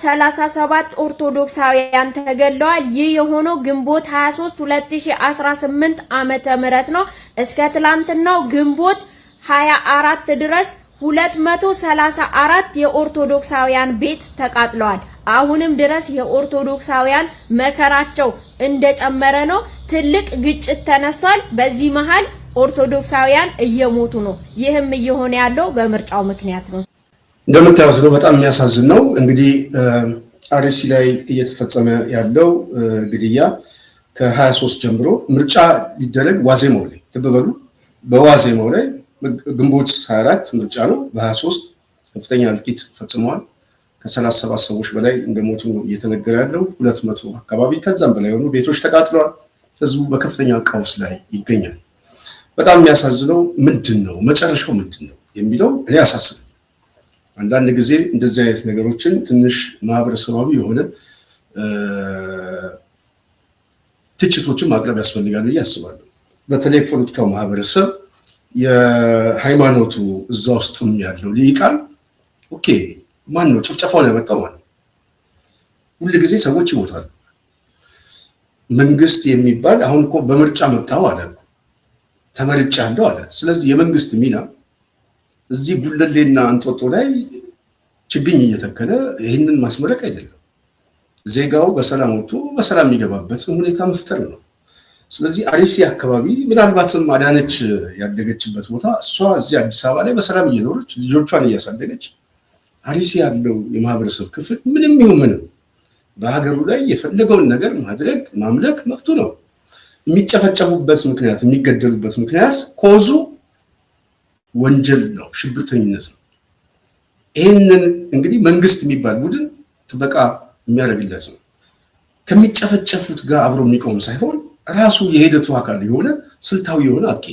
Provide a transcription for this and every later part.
37 ኦርቶዶክሳውያን ተገለዋል። ይህ የሆነው ግንቦት 23 2018 ዓመተ ምህረት ነው። እስከ ትላንትናው ግንቦት 24 ድረስ 234 የኦርቶዶክሳውያን ቤት ተቃጥለዋል። አሁንም ድረስ የኦርቶዶክሳውያን መከራቸው እንደጨመረ ነው። ትልቅ ግጭት ተነስቷል። በዚህ መሃል ኦርቶዶክሳውያን እየሞቱ ነው። ይህም እየሆነ ያለው በምርጫው ምክንያት ነው። እንደምታዩት ነው። በጣም የሚያሳዝን ነው። እንግዲህ አርሲ ላይ እየተፈጸመ ያለው ግድያ ከ23 ጀምሮ ምርጫ ሊደረግ ዋዜማው ላይ ተበበሉ በዋዜማው ላይ ግንቦት 24 ምርጫ ነው። በ23 ከፍተኛ እልቂት ፈጽመዋል። ከ37 ሰዎች በላይ እንደሞቱ እየተነገረ ያለው 200 አካባቢ ከዛም በላይ የሆኑ ቤቶች ተቃጥለዋል። ህዝቡ በከፍተኛ ቀውስ ላይ ይገኛል። በጣም የሚያሳዝነው ምንድነው መጨረሻው ምንድነው የሚለው እኔ ያሳስብ። አንዳንድ ጊዜ እንደዚህ አይነት ነገሮችን ትንሽ ማህበረሰባዊ የሆነ ትችቶችን ማቅረብ ያስፈልጋል ብዬ አስባለሁ። በተለይ ፖለቲካው ማህበረሰብ የሃይማኖቱ እዛ ውስጥም ያለው ሊቃል ኦኬ ማን ነው ጭፍጨፋውን ያመጣው ማለት ሁሉ ጊዜ ሰዎች ይሞታሉ። መንግስት የሚባል አሁን እኮ በምርጫ መጣው አለ ተመርጫለሁ አለ። ስለዚህ የመንግስት ሚና እዚህ ጉለሌና አንጦጦ ላይ ችግኝ እየተከለ ይህንን ማስመረቅ አይደለም። ዜጋው በሰላም ወጥቶ በሰላም የሚገባበት ሁኔታ መፍጠር ነው። ስለዚህ አርሲ አካባቢ ምናልባትም አዳነች ያደገችበት ቦታ እሷ እዚህ አዲስ አበባ ላይ በሰላም እየኖረች ልጆቿን እያሳደገች አርሲ ያለው የማህበረሰብ ክፍል ምንም ይሁን ምንም በሀገሩ ላይ የፈለገውን ነገር ማድረግ ማምለክ መብቱ ነው። የሚጨፈጨፉበት ምክንያት የሚገደሉበት ምክንያት ኮዙ ወንጀል ነው፣ ሽብርተኝነት ነው። ይሄንን እንግዲህ መንግስት የሚባል ቡድን ጥበቃ የሚያደርግለት ነው። ከሚጨፈጨፉት ጋር አብሮ የሚቆም ሳይሆን ራሱ የሂደቱ አካል የሆነ ስልታዊ የሆነ አጥቂ።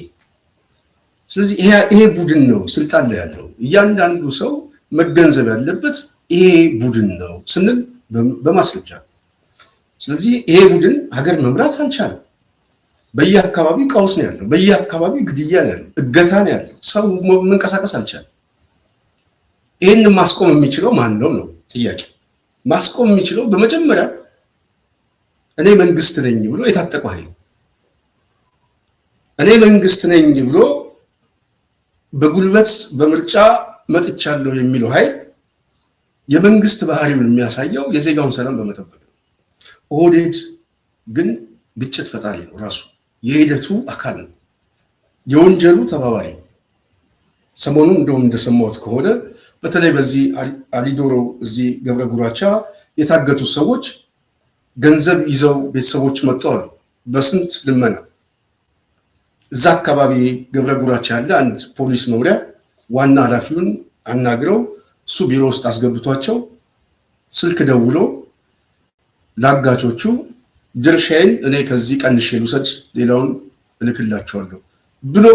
ስለዚህ ይሄ ቡድን ነው ስልጣን ላይ ያለው። እያንዳንዱ ሰው መገንዘብ ያለበት ይሄ ቡድን ነው ስንል በማስረጃ። ስለዚህ ይሄ ቡድን ሀገር መምራት አልቻለም። በየአካባቢው ቀውስ ነው ያለው፣ በየአካባቢው ግድያ ነው ያለው፣ እገታ ነው ያለው፣ ሰው መንቀሳቀስ አልቻለም። ይሄን ማስቆም የሚችለው ማን ነው ነው ጥያቄ። ማስቆም የሚችለው በመጀመሪያ እኔ መንግስት ነኝ ብሎ የታጠቀው ኃይል፣ እኔ መንግስት ነኝ ብሎ በጉልበት በምርጫ መጥቻለሁ የሚለው ኃይል የመንግስት ባህሪውን የሚያሳየው የዜጋውን ሰላም በመጠበቅ ነው። ኦህዴድ ግን ግጭት ፈጣሪ ነው፣ ራሱ የሂደቱ አካል ነው፣ የወንጀሉ ተባባሪ። ሰሞኑን እንደውም እንደሰማሁት ከሆነ በተለይ በዚህ አሊዶሮ እዚህ ገብረ ጉራቻ የታገቱ ሰዎች ገንዘብ ይዘው ቤተሰቦች መጥተዋል። በስንት ልመና እዛ አካባቢ ገብረ ጉራቻ ያለ አንድ ፖሊስ መምሪያ ዋና ኃላፊውን አናግረው እሱ ቢሮ ውስጥ አስገብቷቸው ስልክ ደውሎ ላጋቾቹ ድርሻዬን እኔ ከዚህ ቀንሼ ልውሰድ ሌላውን እልክላቸዋለሁ ብሎ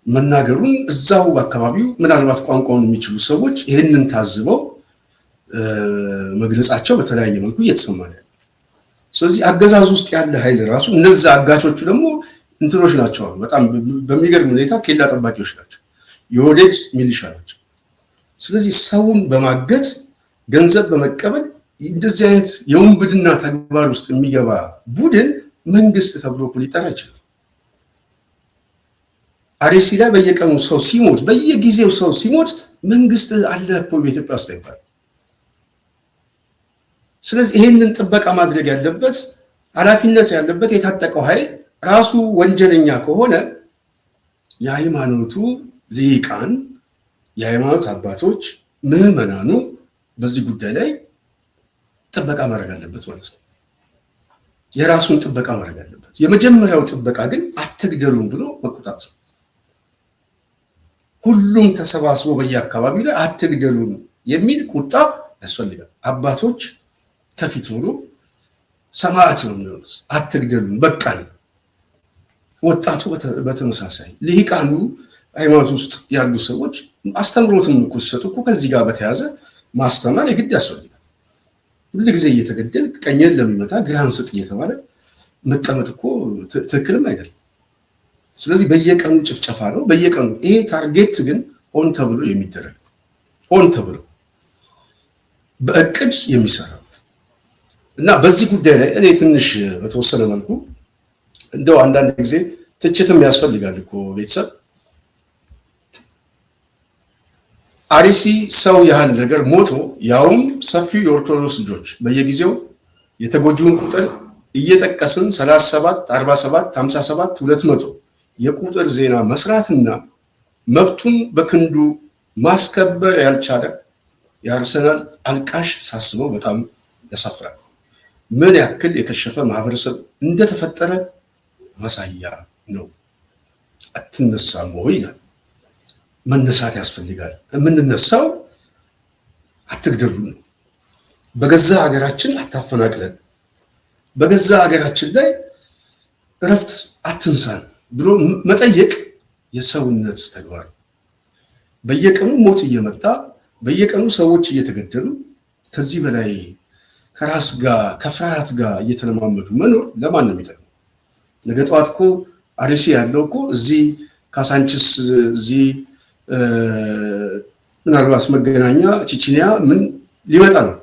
መናገሩን እዛው አካባቢው ምናልባት ቋንቋውን የሚችሉ ሰዎች ይህንን ታዝበው መግለጻቸው በተለያየ መልኩ እየተሰማ ነው። ስለዚህ አገዛዝ ውስጥ ያለ ኃይል ራሱ እነዛ አጋቾቹ ደግሞ እንትኖች ናቸው፣ በጣም በሚገርም ሁኔታ ኬላ ጠባቂዎች ናቸው፣ የኦህዴድ ሚሊሻ ናቸው። ስለዚህ ሰውን በማገት ገንዘብ በመቀበል እንደዚህ አይነት የውንብድና ተግባር ውስጥ የሚገባ ቡድን መንግስት ተብሎ ሊጠራ ይችላል። አርሲ ላይ በየቀኑ ሰው ሲሞት፣ በየጊዜው ሰው ሲሞት መንግስት አለ እኮ በኢትዮጵያ ውስጥ ይባላል። ስለዚህ ይሄንን ጥበቃ ማድረግ ያለበት ኃላፊነት ያለበት የታጠቀው ኃይል ራሱ ወንጀለኛ ከሆነ የሃይማኖቱ ሊቃን፣ የሃይማኖት አባቶች፣ ምዕመናኑ በዚህ ጉዳይ ላይ ጥበቃ ማድረግ አለበት ማለት ነው። የራሱን ጥበቃ ማድረግ አለበት። የመጀመሪያው ጥበቃ ግን አትግደሉን ብሎ መቆጣት ነው። ሁሉም ተሰባስቦ በየአካባቢው ላይ አትግደሉን የሚል ቁጣ ያስፈልጋል። አባቶች ከፊት ሆኖ ሰማዕት ነው የሚሆኑት። አትግደሉን በቃል። ወጣቱ በተመሳሳይ ልሂቃኑ ሃይማኖት ውስጥ ያሉ ሰዎች አስተምሮትም እኮ ሲሰጡ እኮ ከዚህ ጋር በተያያዘ ማስተማር የግድ ያስፈልጋል። ሁሉ ጊዜ እየተገደል ቀኝን ለሚመታ ግራህን ስጥ እየተባለ መቀመጥ እኮ ትክክልም አይደለም። ስለዚህ በየቀኑ ጭፍጨፋ ነው በየቀኑ። ይሄ ታርጌት ግን ሆን ተብሎ የሚደረግ ሆን ተብሎ በእቅድ የሚሰራ እና በዚህ ጉዳይ ላይ እኔ ትንሽ በተወሰነ መልኩ እንደው አንዳንድ ጊዜ ትችትም ያስፈልጋል እኮ ቤተሰብ አርሲ ሰው ያህል ነገር ሞቶ ያውም ሰፊው የኦርቶዶክስ ልጆች በየጊዜው የተጎጂውን ቁጥር እየጠቀስን 37 47 57 200 የቁጥር ዜና መስራትና መብቱን በክንዱ ማስከበር ያልቻለ የአርሰናል አልቃሽ ሳስበው በጣም ያሳፍራል። ምን ያክል የከሸፈ ማህበረሰብ እንደተፈጠረ ማሳያ ነው። አትነሳም ወይ ይላል። መነሳት ያስፈልጋል። የምንነሳው አትግደሉን፣ በገዛ ሀገራችን አታፈናቅለን፣ በገዛ ሀገራችን ላይ እረፍት አትንሳን ብሎ መጠየቅ የሰውነት ተግባር። በየቀኑ ሞት እየመጣ በየቀኑ ሰዎች እየተገደሉ ከዚህ በላይ ከራስ ጋር ከፍርሃት ጋር እየተለማመዱ መኖር ለማን ነው የሚጠቅመው? ነገ ጠዋት እኮ አርሲ ያለው እኮ እዚህ ካሳንችስ እዚህ ምናልባት መገናኛ ቺቺኒያ ምን ሊመጣ ነው።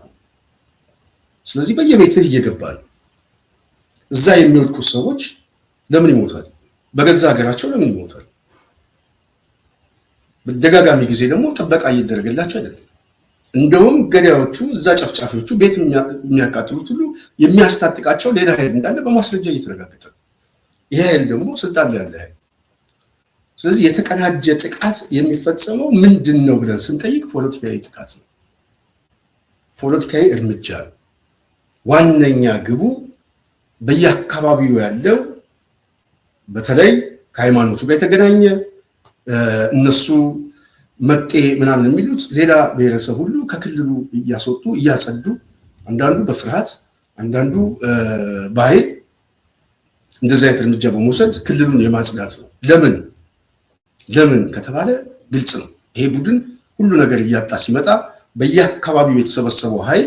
ስለዚህ በየቤትህ እየገባል እዛ የሚወድቁ ሰዎች ለምን ይሞታል? በገዛ ሀገራቸው ለምን ይሞታል? በደጋጋሚ ጊዜ ደግሞ ጥበቃ እየደረገላቸው አይደለም። እንደውም ገዳዮቹ እዛ ጨፍጫፊዎቹ ቤት የሚያቃጥሉት ሁሉ የሚያስታጥቃቸው ሌላ ኃይል እንዳለ በማስረጃ እየተረጋገጠ ነው። ይሄ ኃይል ደግሞ ስልጣን ላይ ያለ ኃይል። ስለዚህ የተቀናጀ ጥቃት የሚፈጸመው ምንድን ነው ብለን ስንጠይቅ ፖለቲካዊ ጥቃት ነው፣ ፖለቲካዊ እርምጃ ነው። ዋነኛ ግቡ በየአካባቢው ያለው በተለይ ከሃይማኖቱ ጋር የተገናኘ እነሱ መጤ ምናምን የሚሉት ሌላ ብሔረሰብ ሁሉ ከክልሉ እያስወጡ እያጸዱ፣ አንዳንዱ በፍርሃት አንዳንዱ በኃይል እንደዚህ አይነት እርምጃ በመውሰድ ክልሉን የማጽዳት ነው። ለምን ከተባለ ግልጽ ነው። ይሄ ቡድን ሁሉ ነገር እያጣ ሲመጣ በየአካባቢው የተሰበሰበው ኃይል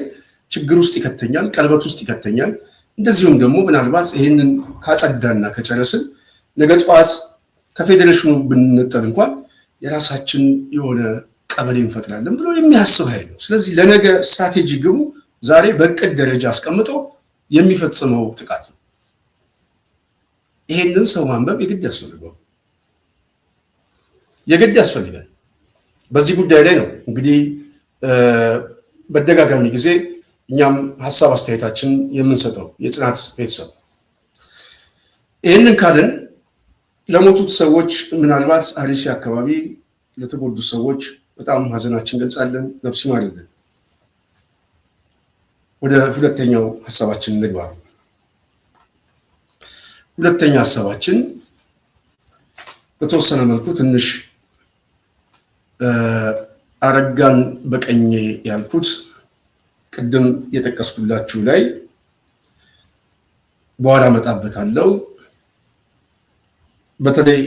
ችግር ውስጥ ይከተኛል፣ ቀለበት ውስጥ ይከተኛል። እንደዚሁም ደግሞ ምናልባት ይህንን ካጸዳና ከጨረስን ነገ ጠዋት ከፌዴሬሽኑ ብንነጠል እንኳን የራሳችን የሆነ ቀበሌ እንፈጥራለን ብሎ የሚያስብ ኃይል ነው። ስለዚህ ለነገ ስትራቴጂ ግቡ ዛሬ በእቅድ ደረጃ አስቀምጦ የሚፈጽመው ጥቃት ነው። ይሄንን ሰው ማንበብ የግድ ያስፈልጋል። በዚህ ጉዳይ ላይ ነው እንግዲህ በደጋጋሚ ጊዜ እኛም ሀሳብ አስተያየታችን የምንሰጠው የጽናት ቤተሰብ። ይህንን ካልን ለሞቱት ሰዎች ምናልባት አርሲ አካባቢ ለተጎዱ ሰዎች በጣም ሀዘናችን ገልጻለን። ነፍስ ይማርልን። ወደ ሁለተኛው ሀሳባችን እንግባ። ሁለተኛ ሀሳባችን በተወሰነ መልኩ ትንሽ አረጋን በቀኜ ያልኩት ቅድም የጠቀስኩላችሁ ላይ በኋላ መጣበታለሁ። በተለይ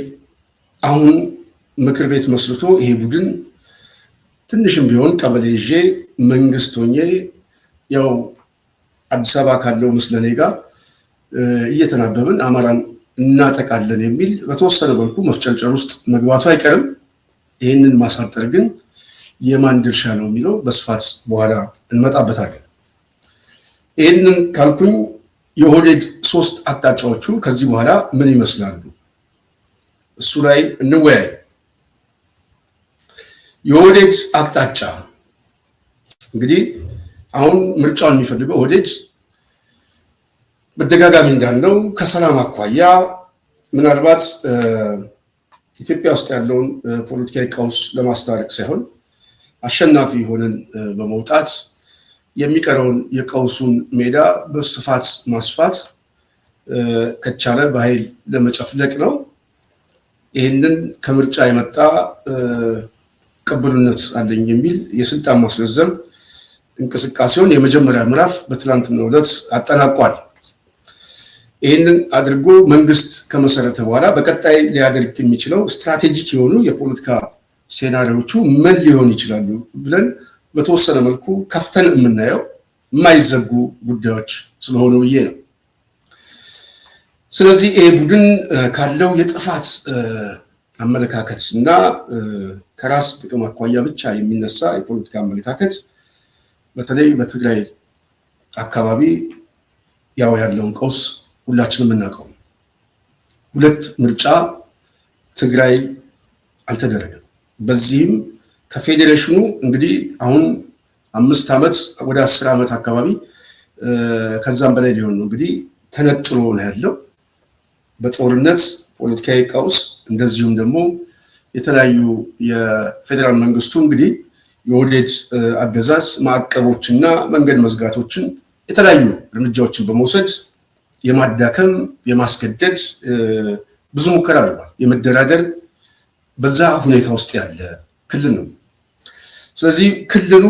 አሁን ምክር ቤት መስርቶ ይሄ ቡድን ትንሽም ቢሆን ቀበሌ ይዤ መንግስት ሆኜ ያው አዲስ አበባ ካለው ምስለኔ ጋር እየተናበብን አማራን እናጠቃለን የሚል በተወሰነ መልኩ መፍጨርጨር ውስጥ መግባቱ አይቀርም። ይህንን ማሳጠር ግን የማን ድርሻ ነው የሚለው በስፋት በኋላ እንመጣበታለን። ይህንን ካልኩኝ የኦህዴድ 3 አቅጣጫዎቹ ከዚህ በኋላ ምን ይመስላሉ? እሱ ላይ እንወያይ። የኦህዴድ አቅጣጫ እንግዲህ አሁን ምርጫውን የሚፈልገው ኦህዴድ በደጋጋሚ እንዳለው ከሰላም አኳያ ምናልባት ኢትዮጵያ ውስጥ ያለውን ፖለቲካዊ ቀውስ ለማስታረቅ ሳይሆን አሸናፊ ሆነን በመውጣት የሚቀረውን የቀውሱን ሜዳ በስፋት ማስፋት ከቻለ በኃይል ለመጨፍለቅ ነው። ይህንን ከምርጫ የመጣ ቅቡልነት አለኝ የሚል የስልጣን ማስረዘም እንቅስቃሴውን የመጀመሪያ ምዕራፍ በትላንትናው ዕለት አጠናቋል። ይህንን አድርጎ መንግስት ከመሰረተ በኋላ በቀጣይ ሊያደርግ የሚችለው ስትራቴጂክ የሆኑ የፖለቲካ ሴናሪዎቹ ምን ሊሆን ይችላሉ ብለን በተወሰነ መልኩ ከፍተን የምናየው የማይዘጉ ጉዳዮች ስለሆኑ ብዬ ነው። ስለዚህ ይሄ ቡድን ካለው የጥፋት አመለካከት እና ከራስ ጥቅም አኳያ ብቻ የሚነሳ የፖለቲካ አመለካከት በተለይ በትግራይ አካባቢ ያው ያለውን ቀውስ ሁላችንም እናውቀው። ሁለት ምርጫ ትግራይ አልተደረገም። በዚህም ከፌዴሬሽኑ እንግዲህ አሁን 5 ዓመት ወደ 10 ዓመት አካባቢ ከዛም በላይ ሊሆን ነው እንግዲህ ተነጥሎ ነው ያለው በጦርነት ፖለቲካዊ ቀውስ እንደዚሁም ደግሞ የተለያዩ የፌደራል መንግስቱ እንግዲህ የኦህዴድ አገዛዝ ማዕቀቦችና መንገድ መዝጋቶችን የተለያዩ እርምጃዎችን በመውሰድ የማዳከም የማስገደድ ብዙ ሙከራ አድርጓል። የመደራደር በዛ ሁኔታ ውስጥ ያለ ክልል ነው። ስለዚህ ክልሉ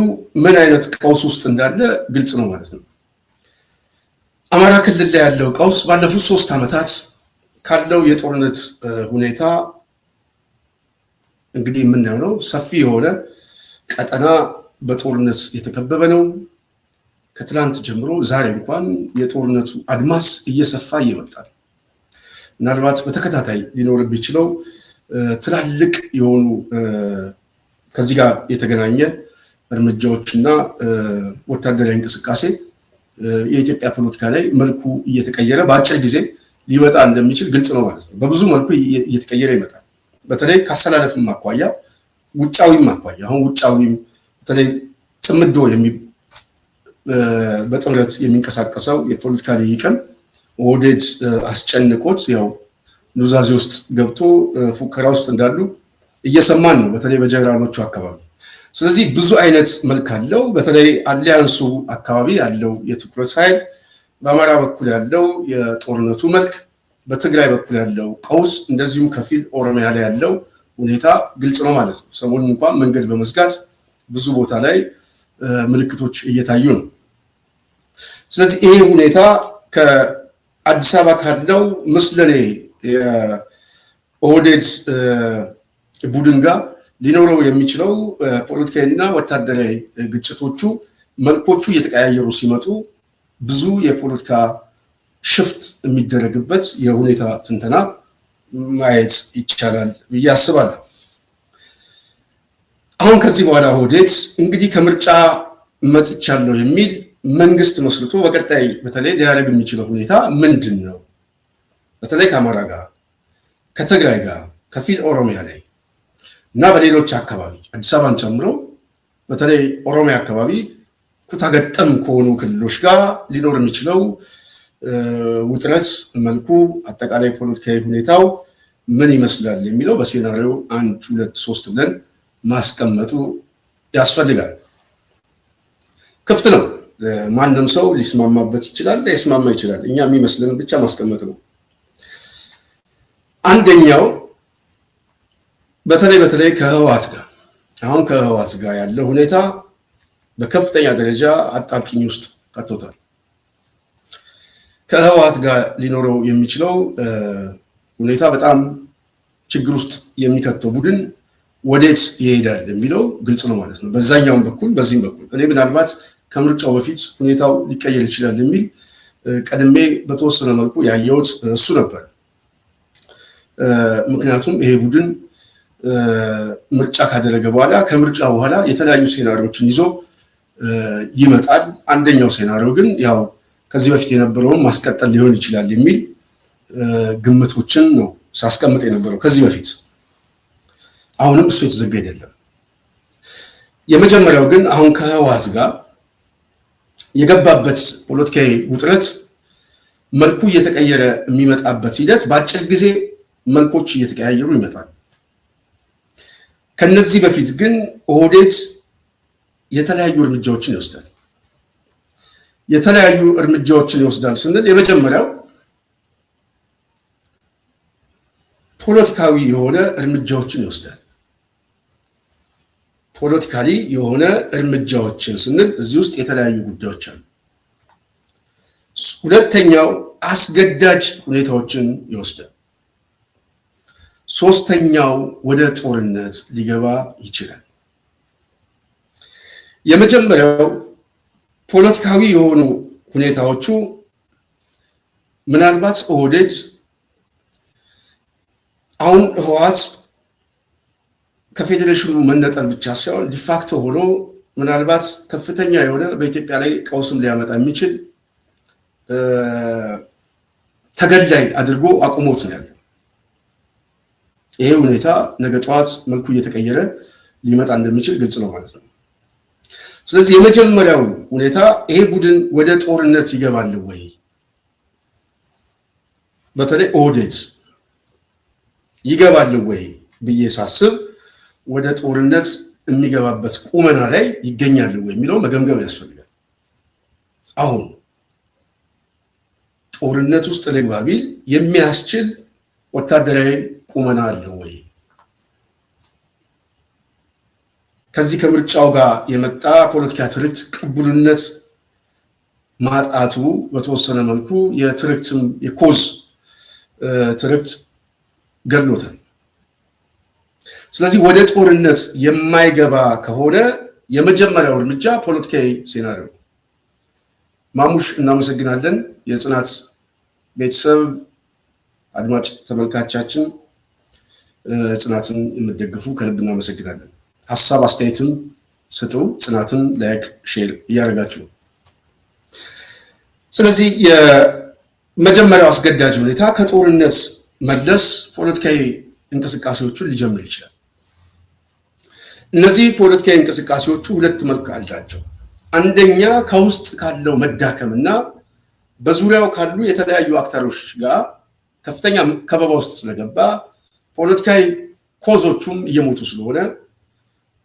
ምን አይነት ቀውስ ውስጥ እንዳለ ግልጽ ነው ማለት ነው። አማራ ክልል ላይ ያለው ቀውስ ባለፉት 3 ዓመታት ካለው የጦርነት ሁኔታ እንግዲህ የምናየው ነው። ሰፊ የሆነ ቀጠና በጦርነት የተከበበ ነው። ከትላንት ጀምሮ ዛሬ እንኳን የጦርነቱ አድማስ እየሰፋ ይመጣል። ምናልባት በተከታታይ ሊኖር ቢችለው ትላልቅ የሆኑ ከዚህ ጋር የተገናኘ እርምጃዎችና ወታደራዊ እንቅስቃሴ የኢትዮጵያ ፖለቲካ ላይ መልኩ እየተቀየረ በአጭር ጊዜ ሊመጣ እንደሚችል ግልጽ ነው ማለት ነው። በብዙ መልኩ እየተቀየረ ይመጣል። በተለይ ካሰላለፍም አኳያ ውጫዊም አኳያ አሁን ውጫዊም በተለይ ጽምዶ በጥምረት የሚንቀሳቀሰው የፖለቲካ ልሂቃን ኦህዴድ አስጨንቆት ያው ኑዛዜ ውስጥ ገብቶ ፉከራ ውስጥ እንዳሉ እየሰማን ነው፣ በተለይ በጀነራሎቹ አካባቢ። ስለዚህ ብዙ አይነት መልክ አለው። በተለይ አሊያንሱ አካባቢ ያለው የትኩረት ኃይል፣ በአማራ በኩል ያለው የጦርነቱ መልክ፣ በትግራይ በኩል ያለው ቀውስ፣ እንደዚሁም ከፊል ኦሮሚያ ላይ ያለው ሁኔታ ግልጽ ነው ማለት ነው። ሰሞኑን እንኳን መንገድ በመዝጋት ብዙ ቦታ ላይ ምልክቶች እየታዩ ነው። ስለዚህ ይሄ ሁኔታ ከአዲስ አበባ ካለው ምስለኔ የኦህዴድ ቡድን ጋር ሊኖረው የሚችለው ፖለቲካዊና ወታደራዊ ግጭቶቹ መልኮቹ እየተቀያየሩ ሲመጡ ብዙ የፖለቲካ ሽፍት የሚደረግበት የሁኔታ ትንተና ማየት ይቻላል ብዬ አስባለሁ። አሁን ከዚህ በኋላ ኦህዴድ እንግዲህ ከምርጫ መጥቻለሁ የሚል መንግስት መስርቶ በቀጣይ በተለይ ሊያደርግ የሚችለው ሁኔታ ምንድን ነው? በተለይ ከአማራ ጋር ከትግራይ ጋር ከፊል ኦሮሚያ ላይ እና በሌሎች አካባቢ አዲስ አበባን ጨምሮ በተለይ ኦሮሚያ አካባቢ ኩታገጠም ከሆኑ ክልሎች ጋር ሊኖር የሚችለው ውጥረት መልኩ አጠቃላይ ፖለቲካዊ ሁኔታው ምን ይመስላል የሚለው በሴናሪዮ 1 2 3 ብለን ማስቀመጡ ያስፈልጋል። ክፍት ነው። ማንም ሰው ሊስማማበት ይችላል፣ ላይስማማ ይችላል። እኛ የሚመስለን ብቻ ማስቀመጥ ነው። አንደኛው በተለይ ከህወሓት ጋር አሁን ከህወሓት ጋር ያለው ሁኔታ በከፍተኛ ደረጃ አጣብቂኝ ውስጥ ከቶታል። ከህወሓት ጋር ሊኖረው የሚችለው ሁኔታ በጣም ችግር ውስጥ የሚከተው ቡድን ወዴት ይሄዳል የሚለው ግልጽ ነው ማለት ነው። በዛኛውም በኩል በዚህም በኩል እኔ ምናልባት ከምርጫው በፊት ሁኔታው ሊቀየር ይችላል የሚል ቀድሜ በተወሰነ መልኩ ያየሁት እሱ ነበር። ምክንያቱም ይሄ ቡድን ምርጫ ካደረገ በኋላ ከምርጫ በኋላ የተለያዩ ሴናሪዎችን ይዞ ይመጣል። አንደኛው ሴናሪዮ ግን ያው ከዚህ በፊት የነበረውን ማስቀጠል ሊሆን ይችላል የሚል ግምቶችን ነው ሳስቀምጥ የነበረው ከዚህ በፊት። አሁንም እሱ የተዘጋ አይደለም። የመጀመሪያው ግን አሁን ከህወሓት ጋር የገባበት ፖለቲካዊ ውጥረት መልኩ እየተቀየረ የሚመጣበት ሂደት በአጭር ጊዜ መልኮች እየተቀያየሩ ይመጣል። ከነዚህ በፊት ግን ኦህዴድ የተለያዩ እርምጃዎችን ይወስዳል። የተለያዩ እርምጃዎችን ይወስዳል ስንል የመጀመሪያው ፖለቲካዊ የሆነ እርምጃዎችን ይወስዳል። ፖለቲካሊ የሆነ እርምጃዎችን ስንል እዚህ ውስጥ የተለያዩ ጉዳዮች አሉ። ሁለተኛው አስገዳጅ ሁኔታዎችን ይወስዳል። ሶስተኛው ወደ ጦርነት ሊገባ ይችላል። የመጀመሪያው ፖለቲካዊ የሆኑ ሁኔታዎቹ ምናልባት ኦህዴድ አሁን ህወሓት ከፌዴሬሽኑ መነጠል ብቻ ሳይሆን ዲፋክቶ ሆኖ ምናልባት ከፍተኛ የሆነ በኢትዮጵያ ላይ ቀውስም ሊያመጣ የሚችል ተገላይ አድርጎ አቁሞት ነው ያለው። ይሄ ሁኔታ ነገ ጠዋት መልኩ እየተቀየረ ሊመጣ እንደሚችል ግልጽ ነው ማለት ነው። ስለዚህ የመጀመሪያው ሁኔታ ይሄ ቡድን ወደ ጦርነት ይገባል ወይ? በተለይ ኦህዴድ ይገባል ወይ ብዬ ሳስብ ወደ ጦርነት የሚገባበት ቁመና ላይ ይገኛል ወይ የሚለው መገምገም ያስፈልጋል። አሁን ጦርነት ውስጥ ልግባ ቢል የሚያስችል ወታደራዊ ቁመና አለ ወይ? ከዚህ ከምርጫው ጋር የመጣ ፖለቲካ ትርክት ቅቡልነት ማጣቱ በተወሰነ መልኩ የትርክትም የኮዝ ትርክት ገድሎታል። ስለዚህ ወደ ጦርነት የማይገባ ከሆነ የመጀመሪያው እርምጃ ፖለቲካዊ ሴናሪዮ። ማሙሽ እናመሰግናለን። የጽናት ቤተሰብ አድማጭ ተመልካቻችን ጽናትን የምትደግፉ ከልብ እናመሰግናለን። ሐሳብ አስተያየትም ስጡ። ጽናትን ላይክ ሼር እያደረጋችሁ። ስለዚህ የመጀመሪያው አስገዳጅ ሁኔታ ከጦርነት መለስ ፖለቲካዊ እንቅስቃሴዎችን ሊጀምር ይችላል። እነዚህ ፖለቲካዊ እንቅስቃሴዎቹ ሁለት መልክ አላቸው። አንደኛ ከውስጥ ካለው መዳከምና በዙሪያው ካሉ የተለያዩ አክተሮች ጋር ከፍተኛ ከበባ ውስጥ ስለገባ ፖለቲካዊ ኮዞቹም እየሞቱ ስለሆነ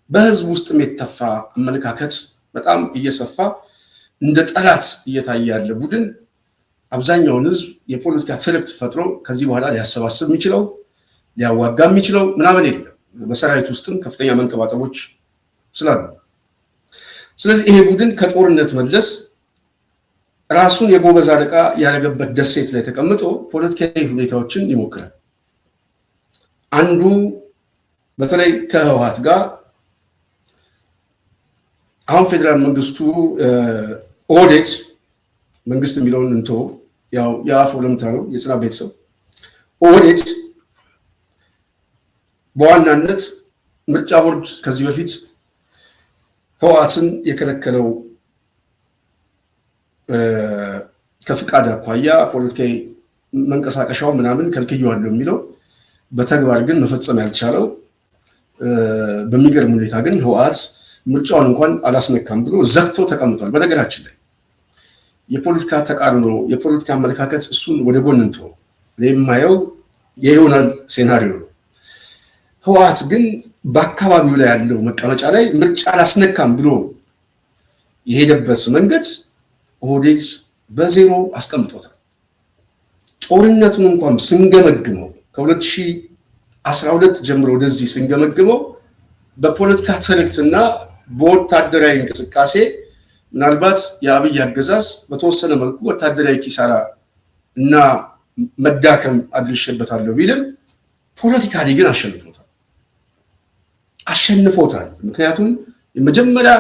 በህዝብ ውስጥም የተተፋ አመለካከት በጣም እየሰፋ እንደ ጠላት እየታየ ያለ ቡድን አብዛኛውን ህዝብ የፖለቲካ ትርክት ፈጥሮ ከዚህ በኋላ ሊያሰባስብ የሚችለው ሊያዋጋ የሚችለው ምናምን የለም። በሰራዊት ውስጥም ከፍተኛ መንቀባጠቦች ስላሉ፣ ስለዚህ ይሄ ቡድን ከጦርነት መለስ ራሱን የጎበዝ አለቃ ያደረገበት ደሴት ላይ ተቀምጦ ፖለቲካዊ ሁኔታዎችን ይሞክራል። አንዱ በተለይ ከህወሓት ጋር አሁን ፌደራል መንግስቱ ኦህዴድ መንግስት የሚለውን እንቶ ያው የአፍ ወለምታ ነው የጽናት ቤተሰብ ኦህዴድ በዋናነት ምርጫ ቦርድ ከዚህ በፊት ህወሓትን የከለከለው ከፍቃድ አኳያ ፖለቲካዊ መንቀሳቀሻው ምናምን ከልክየዋለሁ የሚለው በተግባር ግን መፈጸም ያልቻለው በሚገርም ሁኔታ ግን ህወሓት ምርጫውን እንኳን አላስነካም ብሎ ዘግቶ ተቀምጧል። በነገራችን ላይ የፖለቲካ ተቃርኖ የፖለቲካ አመለካከት እሱን ወደ ጎን እንተው፣ የማየው የይሆናል ሴናሪዮ ነው። ህወሓት ግን በአካባቢው ላይ ያለው መቀመጫ ላይ ምርጫ አላስነካም ብሎ የሄደበት መንገድ ኦህዴድ በዜሮ አስቀምጦታል። ጦርነቱን እንኳን ስንገመግመው ከ2012 ጀምሮ ወደዚህ ስንገመግመው በፖለቲካ ትርክትና በወታደራዊ እንቅስቃሴ ምናልባት የአብይ አገዛዝ በተወሰነ መልኩ ወታደራዊ ኪሳራ እና መዳከም አድርሼበታለሁ ቢልም ፖለቲካሊ ግን አሸንፎታል። ምክንያቱም የመጀመሪያ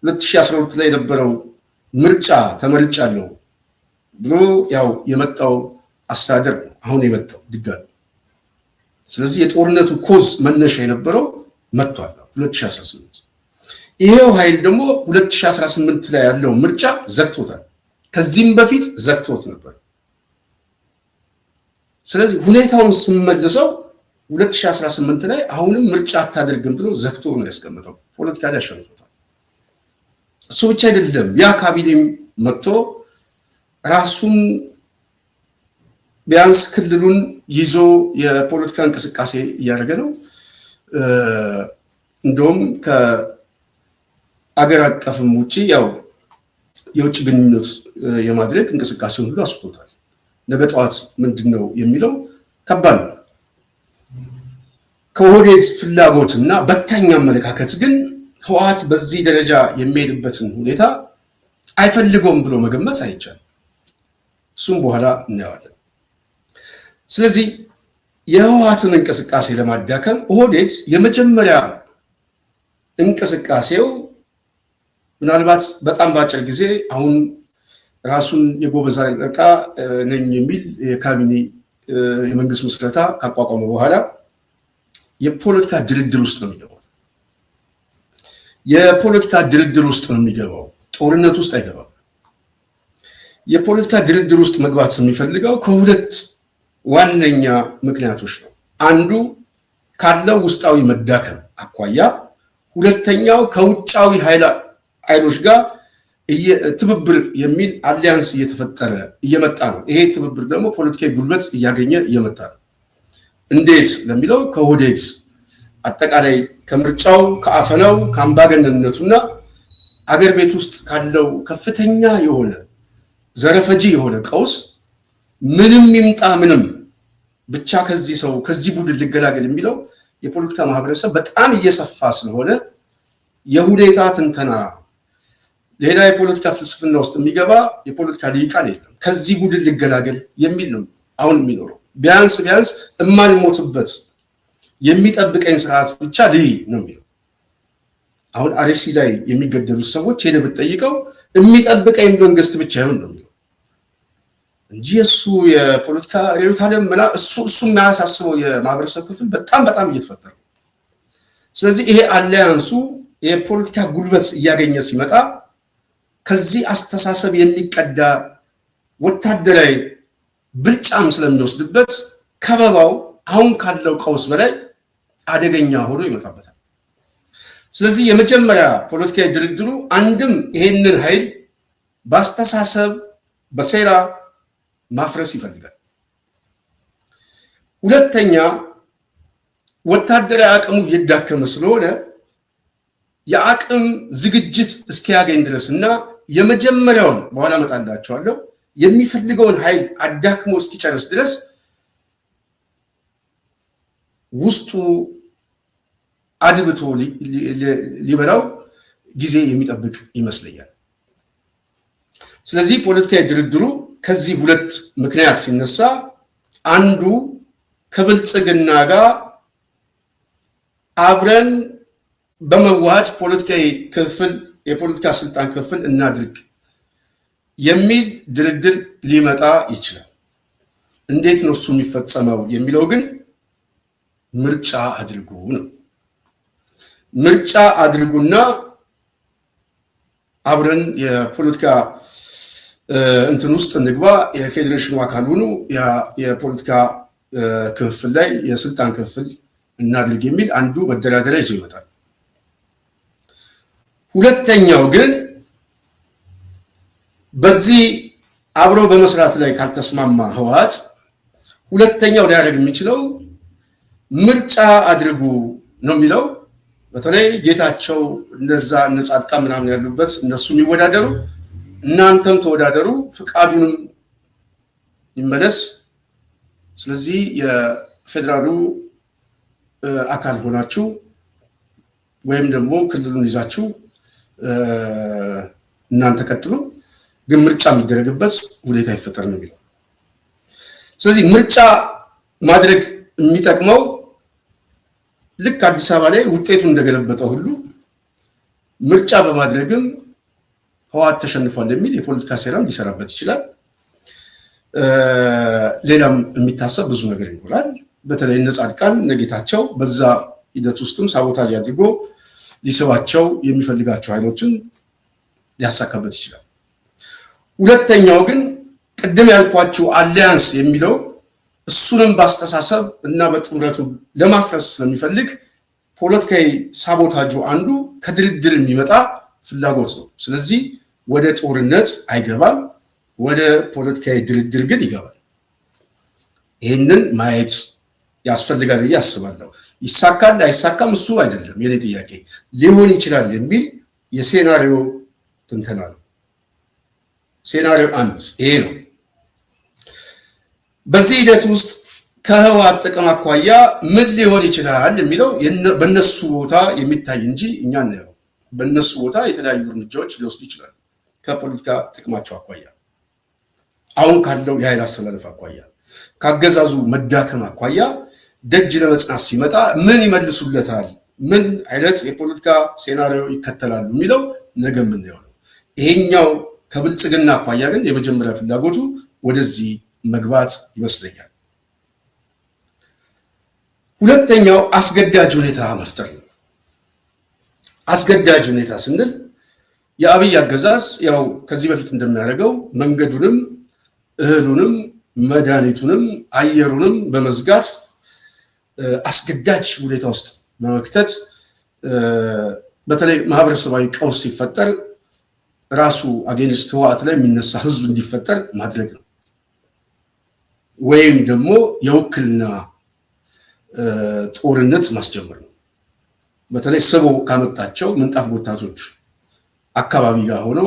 2012 ላይ የነበረው ምርጫ ተመርጫለሁ ብሎ ያው የመጣው አስተዳደር ነው አሁን የመጣው ድጋሚ። ስለዚህ የጦርነቱ ኮዝ መነሻ የነበረው መጥቷል 2018። ይሄው ኃይል ደግሞ 2018 ላይ ያለው ምርጫ ዘግቶታል። ከዚህም በፊት ዘግቶት ነበር። ስለዚህ ሁኔታውን ስንመልሰው 2018 ላይ አሁንም ምርጫ አታደርግም ብሎ ዘግቶ ነው ያስቀመጠው። ፖለቲካሊ አሸንፎታል። እሱ ብቻ አይደለም፣ ያ ካቢኔም መጥቶ ራሱን ቢያንስ ክልሉን ይዞ የፖለቲካ እንቅስቃሴ እያደረገ ነው። እንደውም ከአገር አቀፍም ውጪ ያው የውጭ ግንኙነት የማድረግ እንቅስቃሴውን ሁሉ አስፍቶታል። ነገ ጠዋት ምንድነው የሚለው ከባድ ነው። ከኦህዴድ ፍላጎትና በታኝ አመለካከት ግን ህወሓት በዚህ ደረጃ የሚሄድበትን ሁኔታ አይፈልገውም ብሎ መገመት አይቻልም። እሱም በኋላ እናየዋለን። ስለዚህ የህወሓትን እንቅስቃሴ ለማዳከም ኦህዴድ የመጀመሪያ እንቅስቃሴው ምናልባት በጣም ባጭር ጊዜ አሁን ራሱን የጎበዝ አለቃ ነኝ የሚል የካቢኔ የመንግስት ምስረታ ካቋቋመ በኋላ የፖለቲካ ድርድር ውስጥ ነው የሚገባው። የፖለቲካ ድርድር ውስጥ ነው የሚገባው፣ ጦርነት ውስጥ አይገባም። የፖለቲካ ድርድር ውስጥ መግባት የሚፈልገው ከሁለት ዋነኛ ምክንያቶች ነው። አንዱ ካለው ውስጣዊ መዳከም አኳያ፣ ሁለተኛው ከውጫዊ ኃይሎች ጋር ትብብር የሚል አሊያንስ እየተፈጠረ እየመጣ ነው። ይሄ ትብብር ደግሞ ፖለቲካዊ ጉልበት እያገኘ እየመጣ ነው። እንዴት ለሚለው ከኦህዴድ አጠቃላይ ከምርጫው፣ ከአፈናው፣ ከአምባገነንነቱና አገር ቤት ውስጥ ካለው ከፍተኛ የሆነ ዘረፈጂ የሆነ ቀውስ ምንም ይምጣ ምንም ብቻ ከዚህ ቡድን ልገላገል የሚለው የፖለቲካ ማህበረሰብ በጣም እየሰፋ ስለሆነ የሁኔታ ትንተና ሌላ የፖለቲካ ፍልስፍና ውስጥ የሚገባ የፖለቲካ ልሂቃን የለም። ከዚህ ቡድን ልገላገል የሚል ነው አሁን የሚኖረው። ቢያንስ እማልሞትበት የሚጠብቀኝ ስርዓት ብቻ ልይ ነው የሚለው። አሁን አርሲ ላይ የሚገደሉት ሰዎች ሄደ ብትጠይቀው የሚጠብቀኝ መንግስት ብቻ ይሁን ነው የሚለው እንጂ እሱ የፖለቲካ ሬዲዮት ዓለም እሱ የሚያሳስበው የማህበረሰብ ክፍል በጣም እየተፈጠረ ነው። ስለዚህ ይሄ አሊያንሱ የፖለቲካ ጉልበት እያገኘ ሲመጣ ከዚህ አስተሳሰብ የሚቀዳ ወታደራዊ ብልጫም ስለሚወስድበት ከበባው አሁን ካለው ቀውስ በላይ አደገኛ ሆኖ ይመጣበታል። ስለዚህ የመጀመሪያ ፖለቲካዊ ድርድሩ አንድም ይሄንን ኃይል በአስተሳሰብ በሴራ ማፍረስ ይፈልጋል። ሁለተኛ ወታደራዊ አቅሙ እየዳከመ ስለሆነ የአቅም ዝግጅት እስኪያገኝ ድረስ እና የመጀመሪያውን በኋላ መጣላቸዋለሁ የሚፈልገውን ኃይል አዳክሞ እስኪጨርስ ድረስ ውስጡ አድብቶ ሊበላው ጊዜ የሚጠብቅ ይመስለኛል። ስለዚህ ፖለቲካዊ ድርድሩ ከዚህ ሁለት ምክንያት ሲነሳ አንዱ ከብልጽግና ጋር አብረን በመዋሃድ ፖለቲካዊ ክፍል የፖለቲካ ስልጣን ክፍል እናድርግ የሚል ድርድር ሊመጣ ይችላል። እንዴት ነው እሱ የሚፈጸመው የሚለው ግን ምርጫ አድርጉ ነው። ምርጫ አድርጉና አብረን የፖለቲካ እንትን ውስጥ እንግባ፣ የፌዴሬሽኑ አካል ሁኑ፣ የፖለቲካ ክፍል ላይ የስልጣን ክፍል እናድርግ የሚል አንዱ መደራደሪያ ይዞ ይመጣል። ሁለተኛው ግን በዚህ አብሮ በመስራት ላይ ካልተስማማ ህወሓት ሁለተኛው ሊያደርግ የሚችለው ምርጫ አድርጉ ነው የሚለው። በተለይ ጌታቸው እነዛ ጻድቃ ምናምን ያሉበት እነሱ የሚወዳደሩ እናንተም ተወዳደሩ፣ ፍቃዱንም ይመለስ። ስለዚህ የፌደራሉ አካል ሆናችሁ ወይም ደግሞ ክልሉን ይዛችሁ እናንተ ቀጥሉ፣ ግን ምርጫ የሚደረግበት ሁኔታ ይፈጠር ነው የሚለው። ስለዚህ ምርጫ ማድረግ የሚጠቅመው ልክ አዲስ አበባ ላይ ውጤቱ እንደገለበጠ ሁሉ ምርጫ በማድረግም ህወሓት ተሸንፏል የሚል የፖለቲካ ሴራም ሊሰራበት ይችላል። ሌላም የሚታሰብ ብዙ ነገር ይኖራል። በተለይ እነ ጻድቃን እነ ጌታቸው በዛ ሂደት ውስጥም ሳቦታጅ አድርጎ ሊስባቸው የሚፈልጋቸው ኃይሎችን ሊያሳካበት ይችላል። ሁለተኛው ግን ቅድም ያልኳችሁ አሊያንስ የሚለው እሱንም በአስተሳሰብ እና በጥምረቱ ለማፍረስ ስለሚፈልግ ፖለቲካዊ ሳቦታጁ አንዱ ከድርድር የሚመጣ ፍላጎት ነው። ስለዚህ ወደ ጦርነት አይገባም፣ ወደ ፖለቲካዊ ድርድር ግን ይገባል። ይህንን ማየት ያስፈልጋል ብዬ አስባለሁ። ይሳካል አይሳካም እሱ አይደለም የኔ ጥያቄ፣ ሊሆን ይችላል የሚል የሴናሪዮ ትንተና ነው። ሴናሪዮ አንድ ይሄ ነው። በዚህ ሂደት ውስጥ ከህወሓት ጥቅም አኳያ ምን ሊሆን ይችላል የሚለው በእነሱ ቦታ የሚታይ እንጂ እኛ ነው። በእነሱ ቦታ የተለያዩ እርምጃዎች ሊወስዱ ይችላል። ከፖለቲካ ጥቅማቸው አኳያ፣ አሁን ካለው የኃይል አሰላለፍ አኳያ፣ ካገዛዙ መዳከም አኳያ ደጅ ለመጽናት ሲመጣ ምን ይመልሱለታል፣ ምን አይነት የፖለቲካ ሴናሪዮ ይከተላሉ የሚለው ነገ የምናየው ነው። ይሄኛው ከብልጽግና አኳያ ግን የመጀመሪያ ፍላጎቱ ወደዚህ መግባት ይመስለኛል። ሁለተኛው አስገዳጅ ሁኔታ መፍጠር ነው። አስገዳጅ ሁኔታ ስንል የአብይ አገዛዝ ያው ከዚህ በፊት እንደሚያደርገው መንገዱንም እህሉንም መድኃኒቱንም አየሩንም በመዝጋት አስገዳጅ ሁኔታ ውስጥ በመክተት በተለይ ማህበረሰባዊ ቀውስ ሲፈጠር ራሱ አጌንስት ህወሓት ላይ የሚነሳ ህዝብ እንዲፈጠር ማድረግ ነው። ወይም ደግሞ የውክልና ጦርነት ማስጀመር ነው። በተለይ ስቦ ካመጣቸው ምንጣፍ ጎታቶች አካባቢ ጋር ሆኖ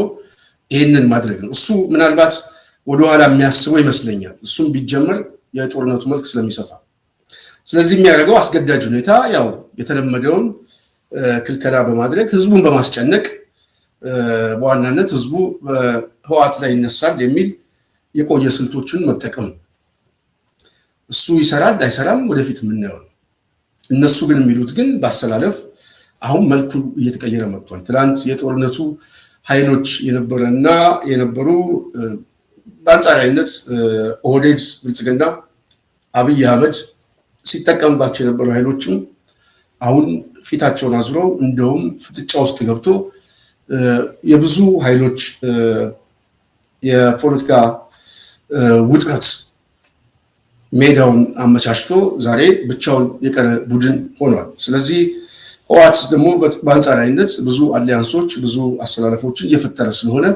ይህንን ማድረግ ነው። እሱ ምናልባት ወደኋላ የሚያስበው ይመስለኛል። እሱም ቢጀመር የጦርነቱ መልክ ስለሚሰፋ፣ ስለዚህ የሚያደርገው አስገዳጅ ሁኔታ ያው የተለመደውን ክልከላ በማድረግ ህዝቡን በማስጨነቅ በዋናነት ህዝቡ በህወሓት ላይ ይነሳል የሚል የቆየ ስልቶችን መጠቀም ነው። እሱ ይሰራል አይሰራም ወደፊት የምናየው ነው። እነሱ ግን የሚሉት ግን በአሰላለፍ አሁን መልኩ እየተቀየረ መጥቷል። ትላንት የጦርነቱ ኃይሎች የነበሩ በአንጻራዊነት ኦህዴድ ብልጽግና አብይ አህመድ ሲጠቀምባቸው የነበሩ ኃይሎችም አሁን ፊታቸውን አዙረው እንደውም ፍጥጫ ውስጥ ገብቶ የብዙ ኃይሎች የፖለቲካ ውጥረት ሜዳውን አመቻችቶ ዛሬ ብቻውን የቀረ ቡድን ሆኗል። ስለዚህ ህወሓት ደግሞ በአንጻራዊነት ብዙ አሊያንሶች ብዙ አሰላለፎችን እየፈጠረ ስለሆነ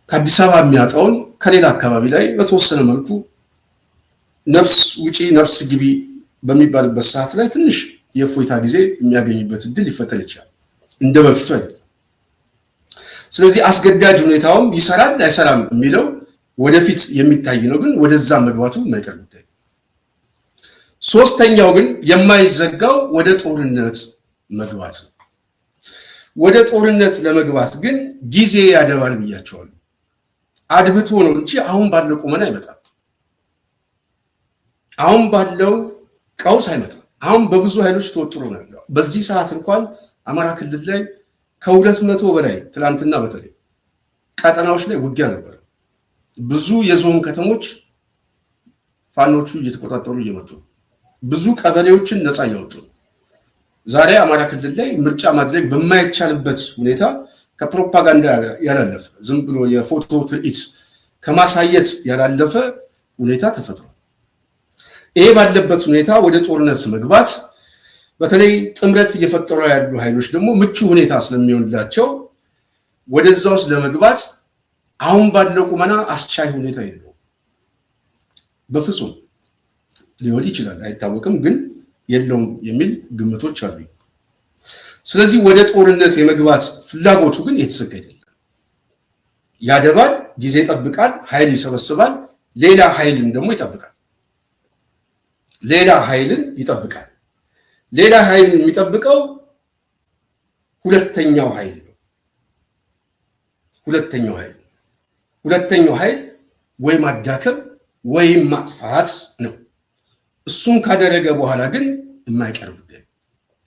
ከአዲስ አበባ የሚያጣውን ከሌላ አካባቢ ላይ በተወሰነ መልኩ ነፍስ ውጪ ነፍስ ግቢ በሚባልበት ሰዓት ላይ ትንሽ የእፎይታ ጊዜ የሚያገኝበት እድል ሊፈጠር ይችላል፣ እንደ በፊቱ አይደለም። ስለዚህ አስገዳጅ ሁኔታውም ይሰራል አይሰራም የሚለው ወደፊት የሚታይ ነው፣ ግን ወደዛ መግባቱ የማይቀር ጉዳይ። ሶስተኛው ግን የማይዘጋው ወደ ጦርነት መግባት ነው። ወደ ጦርነት ለመግባት ግን ጊዜ ያደባል ብያቸዋለሁ። አድብቶ ነው እንጂ አሁን ባለው ቁመና አይመጣም። አሁን ባለው ቀውስ አይመጣም። አሁን በብዙ ኃይሎች ተወጥሮ ነው ያለው። በዚህ ሰዓት እንኳን አማራ ክልል ላይ ከ200 በላይ ትላንትና በተለይ ቀጠናዎች ላይ ውጊያ ነበር። ብዙ የዞን ከተሞች ፋኖቹ እየተቆጣጠሩ እየመጡ ብዙ ቀበሌዎችን ነፃ እያወጡ። ዛሬ አማራ ክልል ላይ ምርጫ ማድረግ በማይቻልበት ሁኔታ ከፕሮፓጋንዳ ያላለፈ ዝም ብሎ የፎቶ ትርኢት ከማሳየት ያላለፈ ሁኔታ ተፈጥሯል። ይሄ ባለበት ሁኔታ ወደ ጦርነት መግባት በተለይ ጥምረት እየፈጠሩ ያሉ ኃይሎች ደግሞ ምቹ ሁኔታ ስለሚሆንላቸው ወደዛ ውስጥ ለመግባት አሁን ባለው ቁመና አስቻይ ሁኔታ የለው። በፍጹም ሊሆን ይችላል አይታወቅም፣ ግን የለውም የሚል ግምቶች አሉ። ስለዚህ ወደ ጦርነት የመግባት ፍላጎቱ ግን የተሰካ አይደለም። ያደባል፣ ጊዜ ይጠብቃል፣ ኃይል ይሰበስባል፣ ሌላ ኃይልን ደግሞ ይጠብቃል። ሌላ ኃይልን የሚጠብቀው ሁለተኛው ኃይል ነው። ሁለተኛው ኃይል ወይ ማዳከም ወይም ማጥፋት ነው። እሱን ካደረገ በኋላ ግን የማይቀር ጉዳይ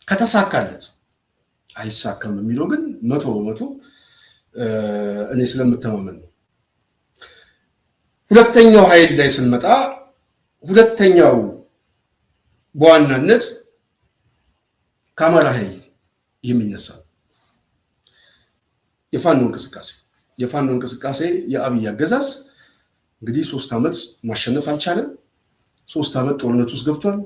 ከተሳካለት፣ አይሳካም የሚለው ግን 100% እኔ ስለምተማመን ነው። ሁለተኛው ኃይል ላይ ስንመጣ ሁለተኛው በዋናነት ከአማራ ኃይል የሚነሳ የፋኖ እንቅስቃሴ የአብይ አገዛዝ እንግዲህ 3 ዓመት ማሸነፍ አልቻለም። 3 ዓመት ጦርነት ውስጥ ገብቷል።